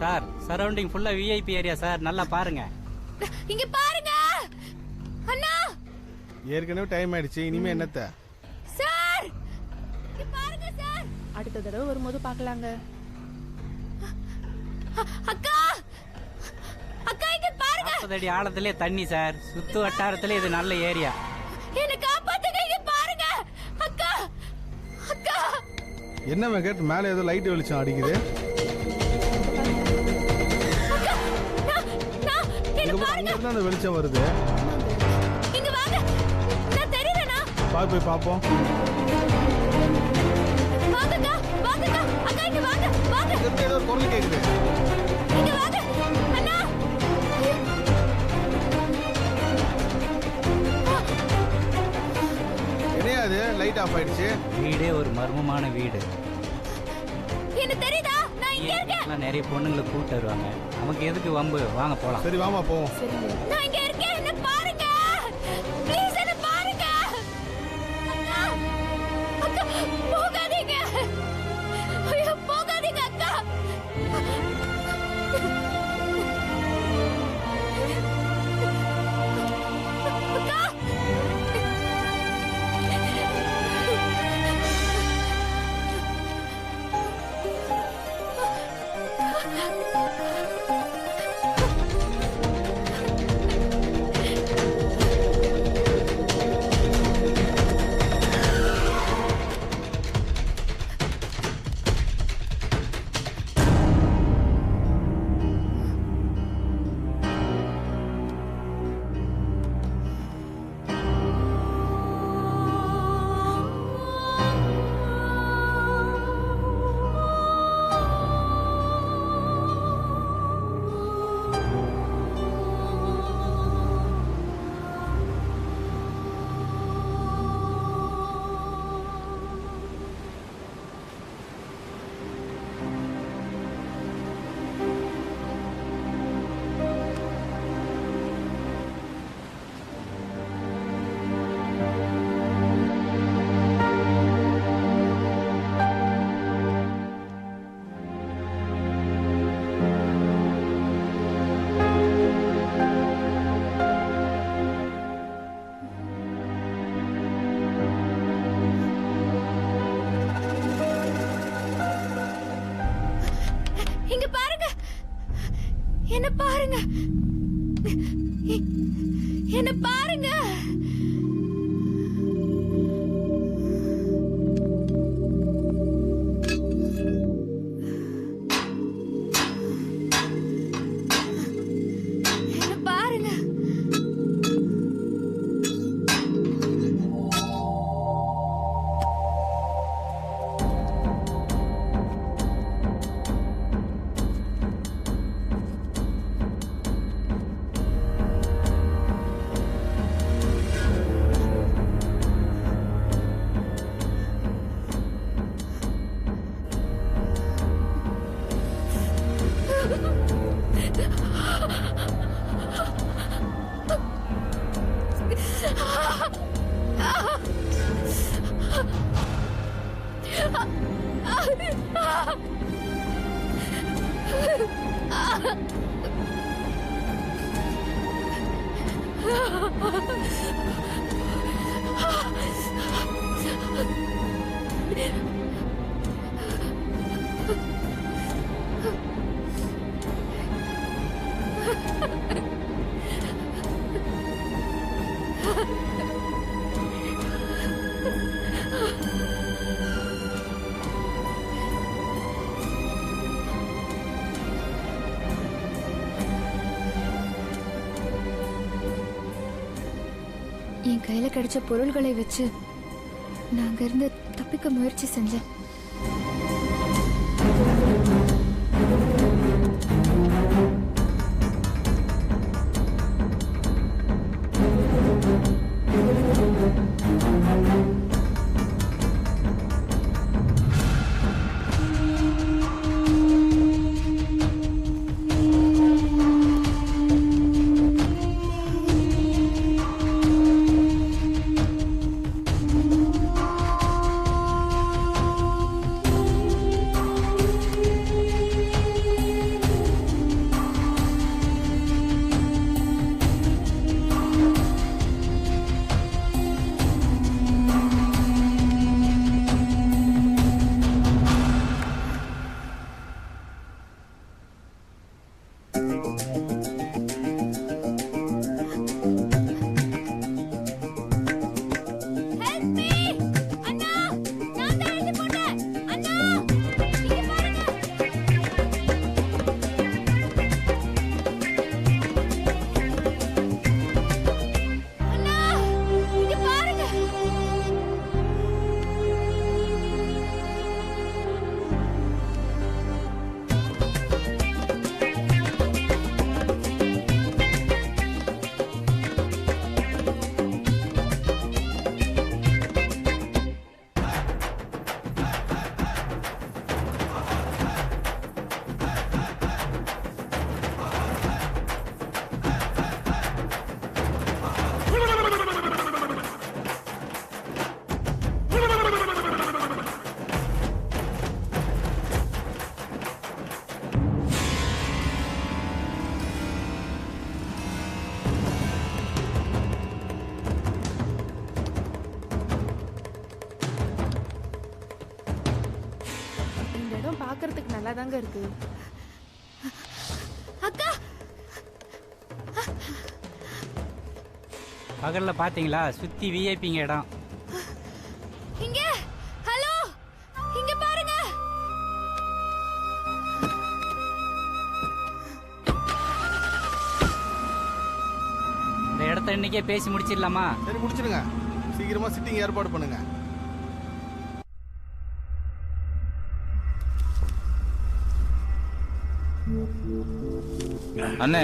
[SPEAKER 16] சார், சரௌண்டிங் ஃபுல்லா விஐபி ஏரியா சார், நல்லா பாருங்க.
[SPEAKER 1] இங்க பாருங்க அண்ணா.
[SPEAKER 9] ஏற்கனவே டைம் ஆயிடுச்சு, இனிமே என்னத்த?
[SPEAKER 1] சார் இங்க பாருங்க சார்.
[SPEAKER 2] அடுத்த தடவை வரும்போது பார்க்கலாங்க.
[SPEAKER 1] அக்கா அக்கா இங்க பாருங்க.
[SPEAKER 16] 40 அடி ஆழத்திலே தண்ணி சார், சுத்து வட்டாரத்திலே இது நல்ல ஏரியா.
[SPEAKER 1] என்ன காப்பாத்துங்க, இங்க பாருங்க அக்கா. அக்கா
[SPEAKER 9] என்ன வெங்கட், மேல ஏதோ லைட் வெளிச்சம் அடிக்குது. அந்த வெளிச்சம் வருது.
[SPEAKER 1] இங்க வாங்க, நான் தெரியறேனா?
[SPEAKER 9] போய் பாப்போம்.
[SPEAKER 1] வாங்கக்கா, வாங்கக்கா. அக்கா இங்க வாங்க, வாங்க.
[SPEAKER 9] இங்க ஏதோ குரல் கேக்குது.
[SPEAKER 1] இங்க வாங்க அண்ணா.
[SPEAKER 9] என்னையா அது லைட் ஆஃப் ஆயிடுச்சு?
[SPEAKER 16] வீடே ஒரு மர்மமான வீடு.
[SPEAKER 1] என்ன தெரியுதா? நான் இங்க இருக்கேன்.
[SPEAKER 16] நிறைய பொண்ணுங்களை கூட்டு வருவாங்க, நமக்கு எதுக்கு வம்பு? வாங்க போலாம்.
[SPEAKER 9] சரி வாமா போவோம்.
[SPEAKER 1] நான் இங்க இருக்கேன், என்ன பாருங்க ப்ளீஸ், என்ன பாருங்க. அக்கா அக்கா போகாதீங்க, ஐயோ போகாதீங்க அக்கா. அக்கா என்ன பாருங்க, என்ன பாருங்க. என்ன பாருங்க. என் கையில கிடைச்ச பொருள்களை வச்சு நான் அங்கிருந்து தப்பிக்க முயற்சி செஞ்சேன்.
[SPEAKER 2] பாக்குறதுக்கு நல்லா தாங்க இருக்கு.
[SPEAKER 1] அக்கா,
[SPEAKER 17] பகல்ல பாத்தீங்களா? சுத்தி விஐபிங்க இடம்.
[SPEAKER 1] இங்க ஹலோ, இங்க பாருங்க.
[SPEAKER 17] இந்த இடத்த இன்னைக்கே பேசி முடிச்சிடலாமா?
[SPEAKER 9] சரி முடிச்சிடுங்க. சீக்கிரமா சிட்டிங் ஏற்பாடு பண்ணுங்க.
[SPEAKER 18] அண்ணே,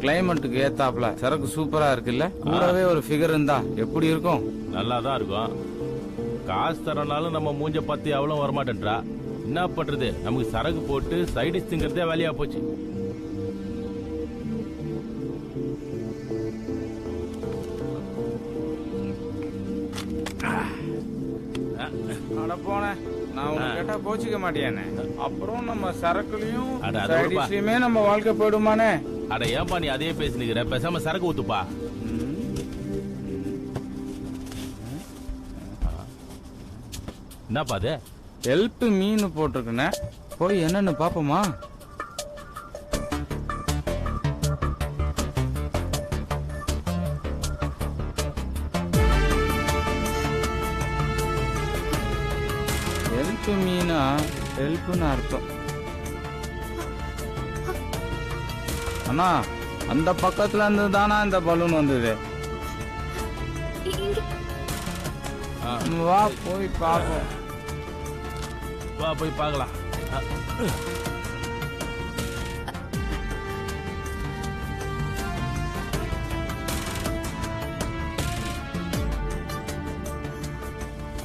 [SPEAKER 18] கிளைமேட்டுக்கு ஏத்தாப்ல சரக்கு சூப்பரா இருக்குல்ல? கூடவே ஒரு ஃபிகர் இருந்தா எப்படி இருக்கும்?
[SPEAKER 4] நல்லா தான் இருக்கும். காசு தரனாலும் நம்ம மூஞ்ச பத்தி அவ்வளவு வரமாட்டேன்றா. என்ன பண்றது, நமக்கு சரக்கு போட்டு சைடிஸ் திங்கிறதே வேலையா போச்சு.
[SPEAKER 18] அட போன, நான் உன்னை கேட்டா கோச்சிக்க மாட்டேனே. அப்புறம் நம்ம சரக்குலயும் சைடிஸ்லயுமே நம்ம வாழ்க்கை போயிடுமானே.
[SPEAKER 4] அட ஏன்பா நீ அதே பேசினுக்கிற? பேசாம சரக்கு ஊத்துப்பா. என்னப்பா அது?
[SPEAKER 18] ஹெல்ப் மீன் போட்டிருக்குண்ணே, போய் என்னன்னு பாப்போமா? ஹெல்ப் மீனா ஹெல்ப்னு அர்த்தம். அண்ணா அந்த பக்கத்துல இருந்து தானா இந்த பலூன் வந்தது. வா போய் பார்ப்போம்.
[SPEAKER 4] வா போய் பார்க்கலாம்.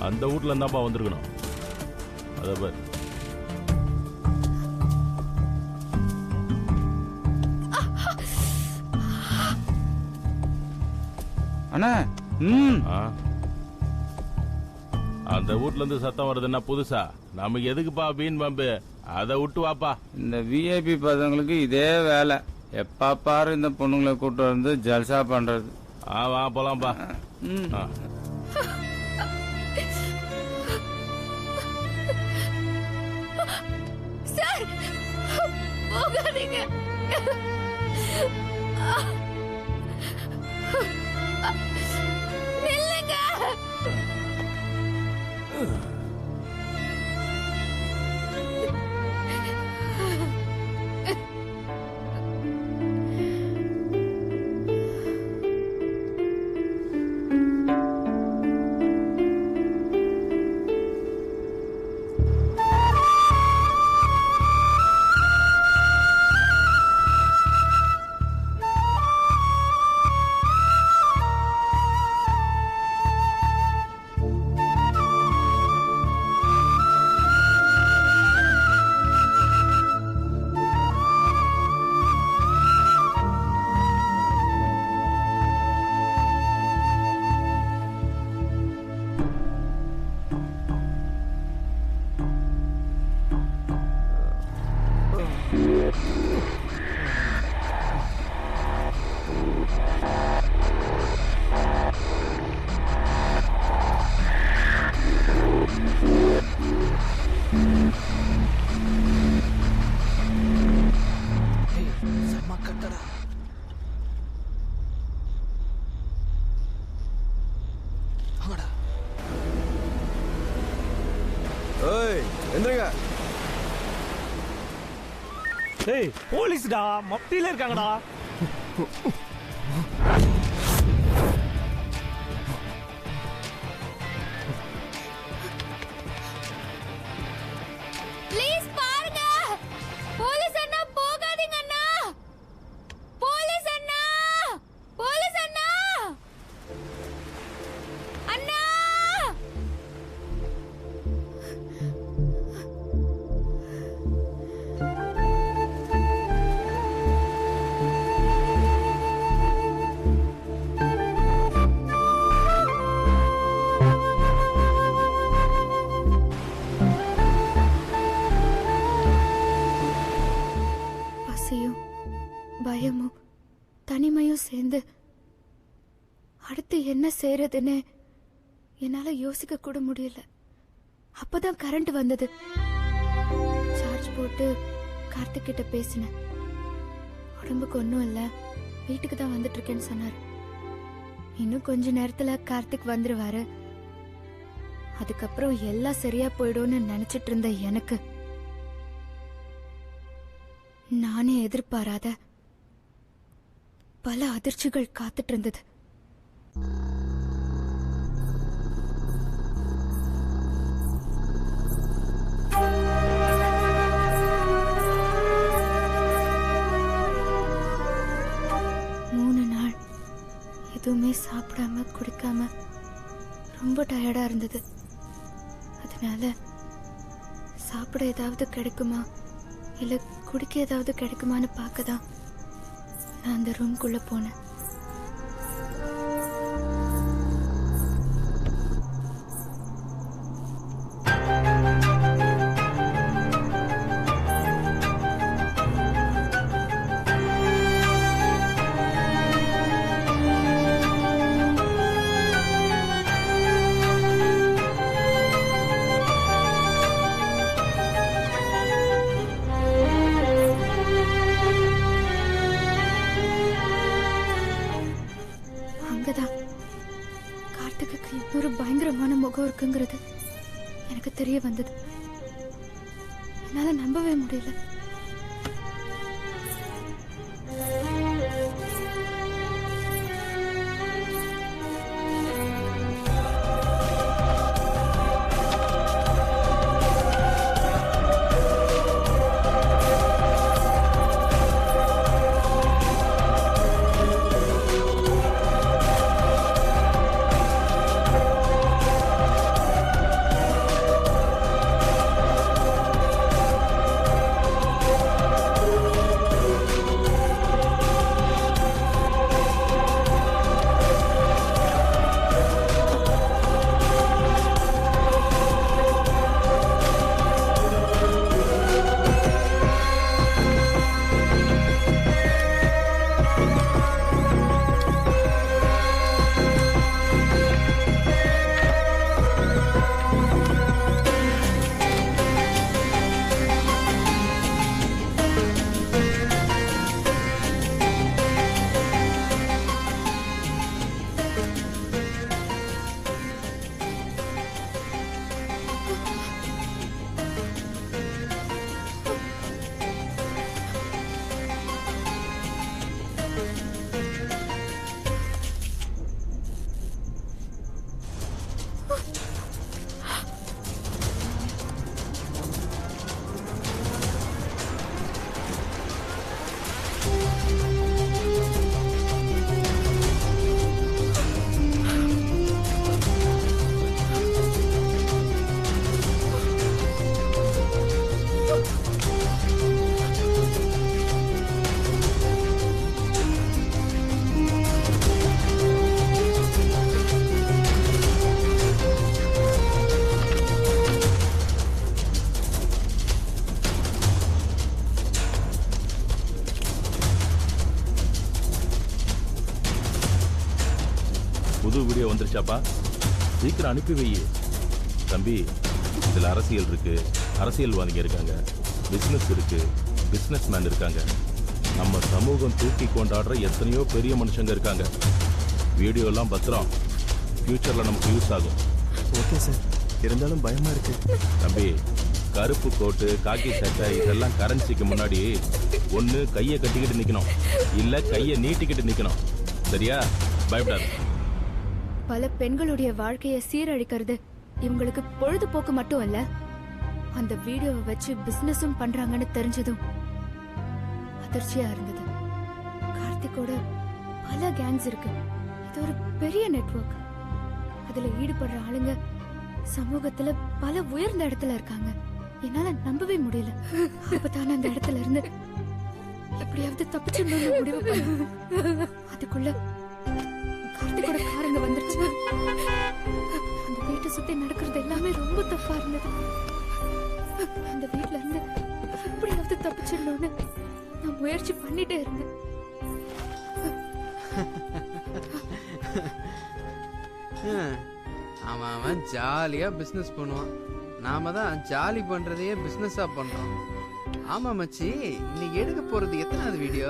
[SPEAKER 4] அந்த வீட்ல இருந்தாப்பா வந்திருக்கணும். அத பாரு.
[SPEAKER 18] அண்ணா
[SPEAKER 4] அந்த வீட்ல இருந்து சத்தம் வருதுன்னா புதுசா நமக்கு எதுக்குப்பா வீண் பம்பு? அதை விட்டு வாப்பா.
[SPEAKER 18] இந்த விஐபி பசங்களுக்கு இதே வேலை. எப்பா பாரு இந்த பொண்ணுங்களை கூட்டு வந்து ஜல்சா பண்றது.
[SPEAKER 4] வா போலாம்ப்பா.
[SPEAKER 1] சார் போகாதீங்க. நில்லுங்க.
[SPEAKER 11] ஏய் போலீஸ்டா, மப்டியில இருக்காங்கடா.
[SPEAKER 1] ப்ளீஸ் பாருங்க. போலீஸ் அண்ணா போகாதீங்க அண்ணா. போலீஸ் அண்ணா, போலீஸ் அண்ணா, அண்ணா. பயமும் தனிமையும் சேர்ந்து அடுத்து என்ன செய்யறதுன்னு என்னால யோசிக்க கூட முடியல. அப்பதான் கரண்ட் வந்தது. சார்ஜ் போட்டு கார்த்திக் கிட்ட பேசினேன். உடம்புக்கு ஒன்றும் இல்லை, வீட்டுக்கு தான் வந்துட்டு இருக்கேன்னு சொன்னாரு. இன்னும் கொஞ்ச நேரத்துல கார்த்திக் வந்துருவாரு. அதுக்கப்புறம் எல்லாம் சரியா போயிடும்னு நினைச்சிட்டு இருந்த எனக்கு நானே எதிர்பாராத பல அதிர்ச்சிகள் காத்துட்டு இருந்தது. மூணு நாள் எதுவுமே சாப்பிடாம குடிக்காம ரொம்ப டயர்டா இருந்தது. அதனால சாப்பிட ஏதாவது கிடைக்குமா இல்ல குடிக்க ஏதாவது கிடைக்குமான்னு பார்க்கதான் நான் அந்த ரூம்குள்ள போனேன். கார்த்திக்கு இன்னொரு பயங்கரமான முகம் இருக்குங்கிறது எனக்கு தெரிய வந்தது. என்னால நம்பவே முடியல.
[SPEAKER 4] புது வீடியோ வந்துருச்சாப்பா? சீக்கிரம் அனுப்பி வை தம்பி. இதில் அரசியல் இருக்கு, அரசியல்வாதிங்க இருக்காங்க, பிஸ்னஸ் இருக்கு, பிஸ்னஸ் மேன் இருக்காங்க, நம்ம சமூகம் தூக்கி கொண்டாடுற எத்தனையோ பெரிய மனுஷங்க இருக்காங்க. வீடியோ எல்லாம் பத்திரம், ஃபியூச்சர்ல நமக்கு யூஸ் ஆகும்.
[SPEAKER 9] ஓகே சார், இருந்தாலும் பயமா இருக்கு.
[SPEAKER 4] தம்பி, கருப்பு கோட்டு, காக்கி சட்டை இதெல்லாம் கரன்சிக்கு முன்னாடி ஒன்று கையை கட்டிக்கிட்டு நிற்கணும், இல்லை கையை நீட்டிக்கிட்டு நிற்கணும். சரியா? பயப்படாது.
[SPEAKER 1] பல பெண்களுடைய வாழ்க்கையை சீரழிக்கிறது இவங்களுக்கு பொழுதுபோக்கு மட்டும் இல்ல, அந்த வீடியோவை வச்சு பிசினஸும் பண்றாங்கன்னு தெரிஞ்சதும் அதிர்ச்சியா இருந்தது. கார்த்திகோட பல கேங்ஸ் இருக்கு, இது ஒரு பெரிய நெட்வொர்க். அதுல ஈடுபடுற ஆளுங்க சமூகத்துல பல உயர்ந்த இடத்துல இருக்காங்க. என்னால நம்பவே முடியல. அப்பதான அந்த இடத்துல இருந்து எப்படியாவது தப்பிச்சிடணும்னு முடிவு பண்ண, அதுக்குள்ள கார்த்திகோட காரங்க வந்துருச்சு. அந்த வீட்டை சுத்தி நடக்கிறது எல்லாமே ரொம்ப தப்பா இருந்தது. அந்த வீட்ல இருந்து எப்படியாவது தப்பிச்சிடணும்னு நான் முயற்சி பண்ணிட்டே இருந்தேன்.
[SPEAKER 12] அவன் ஜாலியா பிசினஸ் பண்ணுவான், நாம தான் ஜாலி பண்றதையே பிசினஸா பண்றோம். ஆமா மச்சி, இன்னைக்கு எடுக்க போறது எத்தனாவது வீடியோ?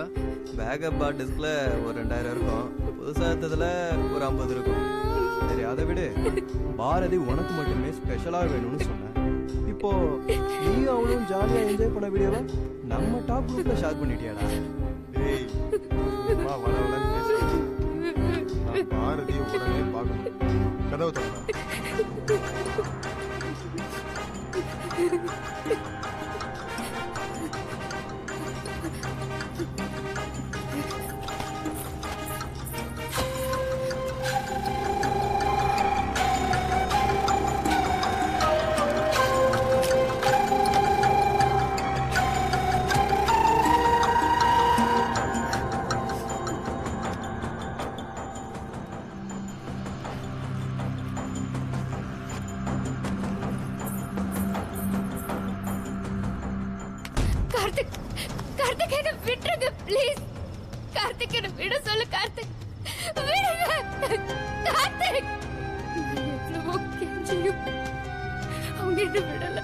[SPEAKER 9] பேக்கப் பார் டிஸ்பிளே ஒரு 2000 இருக்கும், புதுசா எடுத்ததுல ஒரு 50 இருக்கும். சரி அதை விடு, பாரதி உனக்கு மட்டுமே ஸ்பெஷலா வேணும்னு சொன்னேன். இப்போ நீ அவளும் ஜாலியா என்ஜாய் பண்ண வீடியோவை நம்ம டாப் குரூப்ல ஷேர் பண்ணிட்டியாடா? ஏய் வா வளவளன்னு பேசு. நான் பாரதியை உடனே பார்க்கணும். கதவு திறந்தா
[SPEAKER 1] கார்த்திக் என்ன விட சொல்லு. கார்த்திக் விடுங்க. கார்த்திக் எவ்வளவோ கெஞ்சியும் அவங்க என்ன விடல.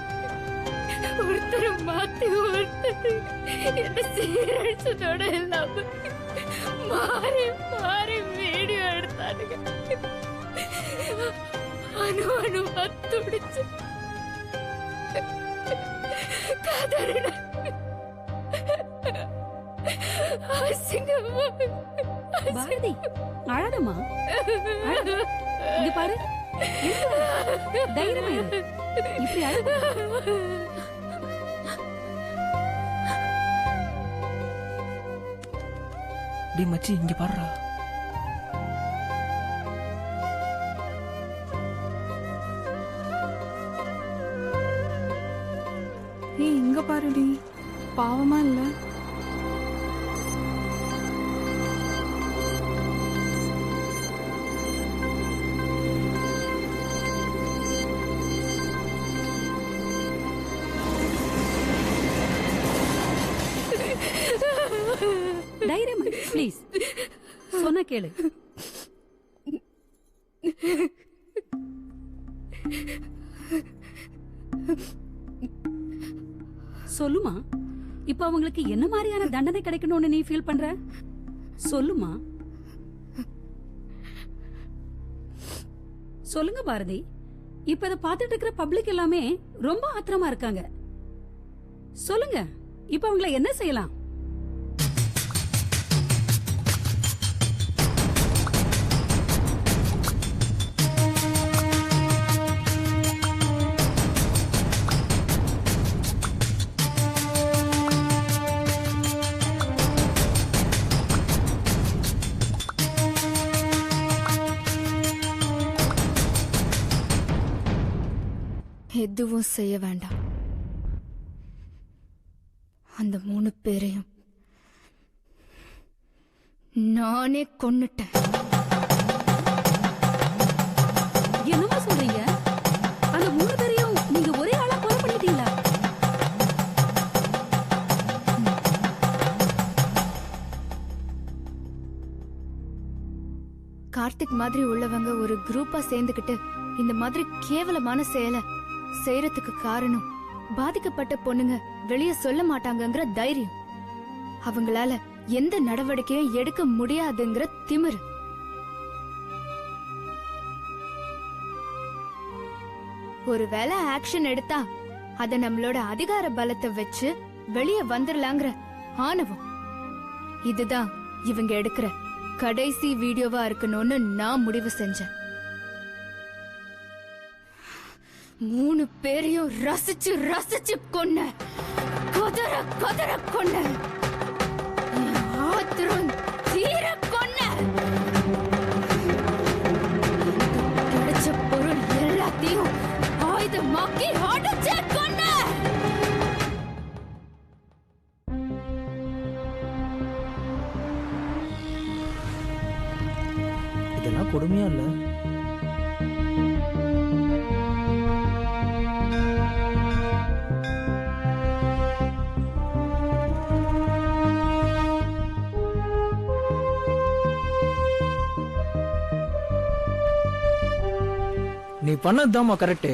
[SPEAKER 1] ஒருத்தரை மாத்தி ஒருத்தர் என்ன சீரழிச்சதோட இல்லாம மாறி மாறி வீடியோ எடுத்தானுங்க. அணு அணுவா துடிச்சு
[SPEAKER 5] பாரதி அழாதம்மா, அழாத. இங்க பாரு, தைரியமா இரு. இப்படி அழாத.
[SPEAKER 16] டேய் மச்சி இங்க பாருடா.
[SPEAKER 2] ஏய் இங்க பாருடி, பாவமா இல்ல?
[SPEAKER 5] தைரியமா ப்ளீஸ், சொன்னா கேளு. சொல்லுமா, இப்ப அவங்களுக்கு என்ன மாதிரியான தண்டனை கிடைக்கணும்னு நீ ஃபீல் பண்ற? சொல்லுமா, சொல்லுங்க பாரதி. இப்ப இத பாத்துட்டு இருக்கிற பப்ளிக் எல்லாமே ரொம்ப ஆத்திரமா இருக்காங்க. சொல்லுங்க, இப்ப அவங்கள என்ன செய்யலாம்?
[SPEAKER 1] எதுவும் செய்ய வேண்டாம். அந்த 3 பேரையும் நானே கொன்னுட்டேன்.
[SPEAKER 5] என்னமா சொல்றீங்க? அந்த 3 பேரையும் நீங்க ஒரே ஆளா கொலை பண்ணிட்டீங்களா?
[SPEAKER 1] கார்த்திக் மாதிரி உள்ளவங்க ஒரு குரூப்பா சேர்ந்துகிட்டு இந்த மாதிரி கேவலமான செயலை செய்யறதுக்கு காரணம் பாதிக்கப்பட்ட பொண்ணுங்க வெளியே சொல்ல மாட்டாங்கங்கிற தைரியம், அவங்களால எந்த நடவடிக்கையும் எடுக்க முடியாதுங்கிற திமிரு. ஒருவேளை ஆக்ஷன் எடுத்தா அத நம்மளோட அதிகார பலத்தை வச்சு வெளியே வந்துடலாங்கிற ஆணவம். இதுதான் இவங்க எடுக்கிற கடைசி வீடியோவா இருக்கணும்னு நான் முடிவு செஞ்சேன். 3 பேரையும் ரசிச்சு ரசிச்சு கொன்ன, கொதற கொதற கொன்ன, ஆத்திரம் தீர கொன்ன. கிடைச்ச பொருள் எல்லாத்தையும் ஆயுதமாக்கி அடிச்சு கொன்ன.
[SPEAKER 16] இதெல்லாம் கொடுமையா இல்ல? நீ பண்ணதுதாம்மா கரெக்ட்.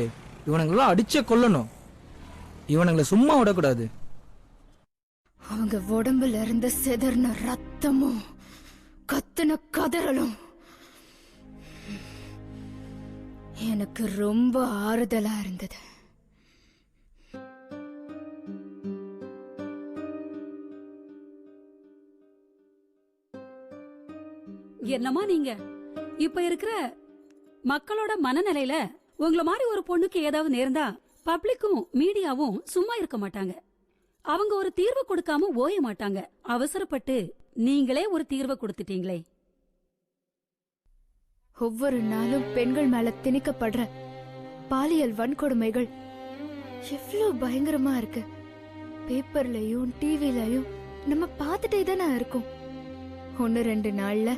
[SPEAKER 16] இவனுங்களாம் அடிச்சே கொல்லணும். இவனுங்களை சும்மா விடக்கூடாது.
[SPEAKER 1] அவங்க உடம்புல இருந்த சிதறின ரத்தமும் கத்துன கதறலும் எனக்கு ரொம்ப ஆறுதலா இருந்தது.
[SPEAKER 5] என்னமா நீங்க இப்ப இருக்கிற மக்களோட மனநிலையில உங்கள மாதிரி ஒரு பொண்ணுக்கு ஏதாவது நேர்ந்தா பப்ளிக்கும் மீடியாவும் சும்மா இருக்க மாட்டாங்க. அவங்க ஒரு தீர்வு கொடுக்காம ஓய மாட்டாங்க. அவசரப்பட்டு நீங்களே ஒரு தீர்வை கொடுத்துட்டீங்களே.
[SPEAKER 1] ஒவ்வொரு நாளும் பெண்கள் மேல திணிக்கப்படுற பாலியல் வன்கொடுமைகள் எவ்வளவு பயங்கரமா இருக்கு. பேப்பர்லயும் டிவிலயும் நம்ம பார்த்துட்டே தானே இருக்கோம். 1-2 நாள்ல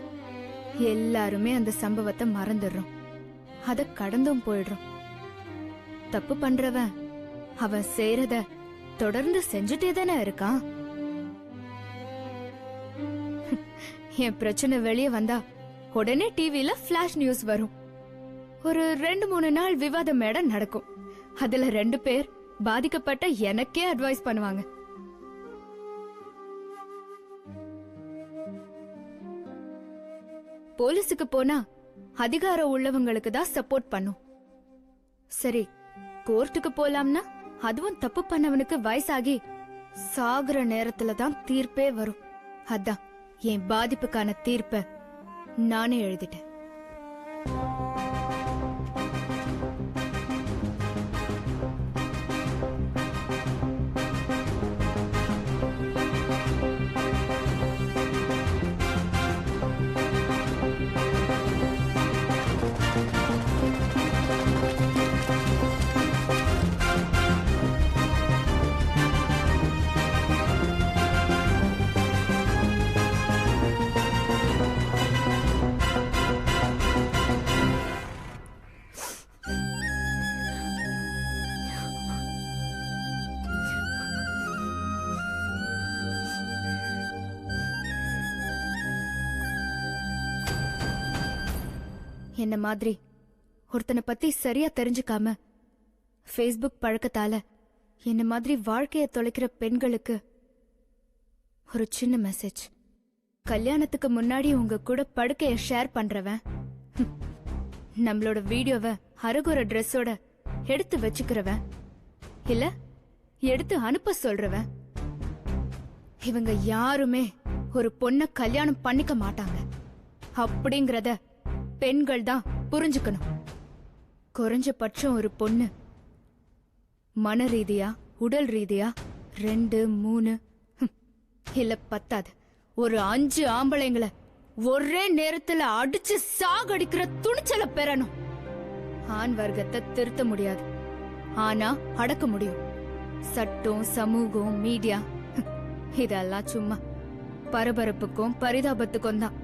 [SPEAKER 1] எல்லாருமே அந்த சம்பவத்தை மறந்துடுறோம், அத கடந்தும் போயிடுறோம். தப்பு பண்றவன் அவன் செய்யறத தொடர்ந்து செஞ்சுட்டே தானே இருக்கான். என் பிரச்சனை வெளியே வந்தா உடனே டிவில பிளாஷ் நியூஸ் வரும். ஒரு 2-3 நாள் விவாத மேடம் நடக்கும். அதுல 2 பேர் பாதிக்கப்பட்ட எனக்கே அட்வைஸ் பண்ணுவாங்க. போலீஸுக்கு போனா அதிகாரம் உள்ளவங்களுக்கு தான் சப்போர்ட் பண்ணும். சரி, கோர்ட்டுக்கு போலாம்னா அதுவும் தப்பு பண்ணவனுக்கு வயசாகி சாகுற நேரத்துல தான் தீர்ப்பே வரும். அதான் என் பாதிப்புக்கான தீர்ப்ப நானே எழுதிட்டேன். என்ன மாதிரி ஒருத்தனை பத்தி சரியா தெரிஞ்சுக்காம ஃபேஸ்புக் பழக்கத்தால என்ன மாதிரி வாழ்க்கைய தொலைக்கிற பெண்களுக்கு ஒரு சின்ன மெசேஜ். கல்யாணத்துக்கு முன்னாடி உங்க கூட படுக்கைய ஷேர் பண்றவன், நம்மளோட வீடியோவை அரகுற ட்ரெஸ்ஸோட எடுத்து வச்சுக்கிறவன், இல்ல எடுத்து அனுப்ப சொல்றவன், இவங்க யாருமே ஒரு பொண்ண கல்யாணம் பண்ணிக்க மாட்டாங்க அப்படிங்கறத பெண்கள் தான் புரிஞ்சுக்கணும். குறைஞ்சபட்சம் ஒரு பொண்ணு மன ரீதியா உடல் ரீதியா 2, 3 இல்ல 10 ஒரு 5 ஆம்பளைங்களை ஒரே நேரத்துல அடிச்சு சாகடிக்கிற துணிச்சலை பெறணும். ஆண் வர்க்கத்தை திருத்த முடியாது, ஆனா அடக்க முடியும். சட்டம், சமூகம், மீடியா இதெல்லாம் சும்மா பரபரப்புக்கும் பரிதாபத்துக்கும் தான்.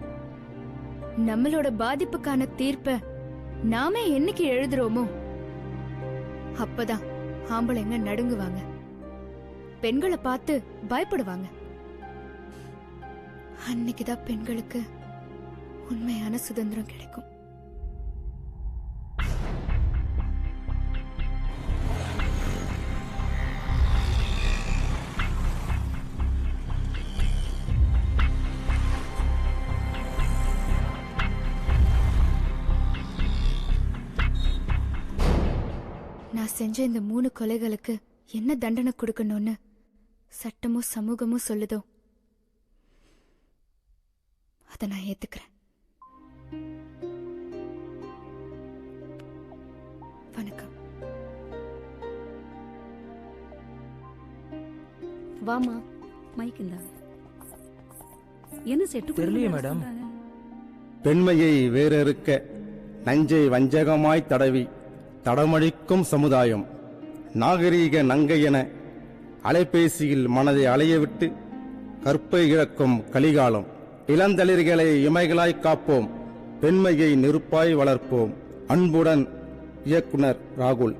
[SPEAKER 1] நம்மளோட பாதிப்புக்கான தீர்ப்ப நாமே என்னைக்கு எழுதுறோமோ அப்பதான் ஆம்பளைங்க நடுங்குவாங்க, பெண்களை பார்த்து பயப்படுவாங்க. அன்னைக்குதான் பெண்களுக்கு உண்மையான சுதந்திரம் கிடைக்கும். நான் செஞ்ச இந்த 3 கொலைகளுக்கு என்ன தண்டனை கொடுக்கணும்னு சட்டமும் சமூகமும் சொல்லுதோ அதை நான் ஏத்துக்கிறேன். வணக்கம்.
[SPEAKER 5] வாமா, மைக் இந்தாங்க. என்ன செட்டு
[SPEAKER 11] தெரியலையே மேடம்.
[SPEAKER 19] பெண்மையை வேறறுக்க நஞ்சை வஞ்சகமாய் தடவி தடமழிக்கும் சமுதாயம், நாகரீக நங்கையென அலைபேசியில் மனதை அலையவிட்டு கற்பை இழக்கும் கலிகாலம். இளந்தளிர்களை இமைகளாய் காப்போம், பெண்மையை நெருப்பாய் வளர்ப்போம். அன்புடன் இயக்குனர் ராகுல்.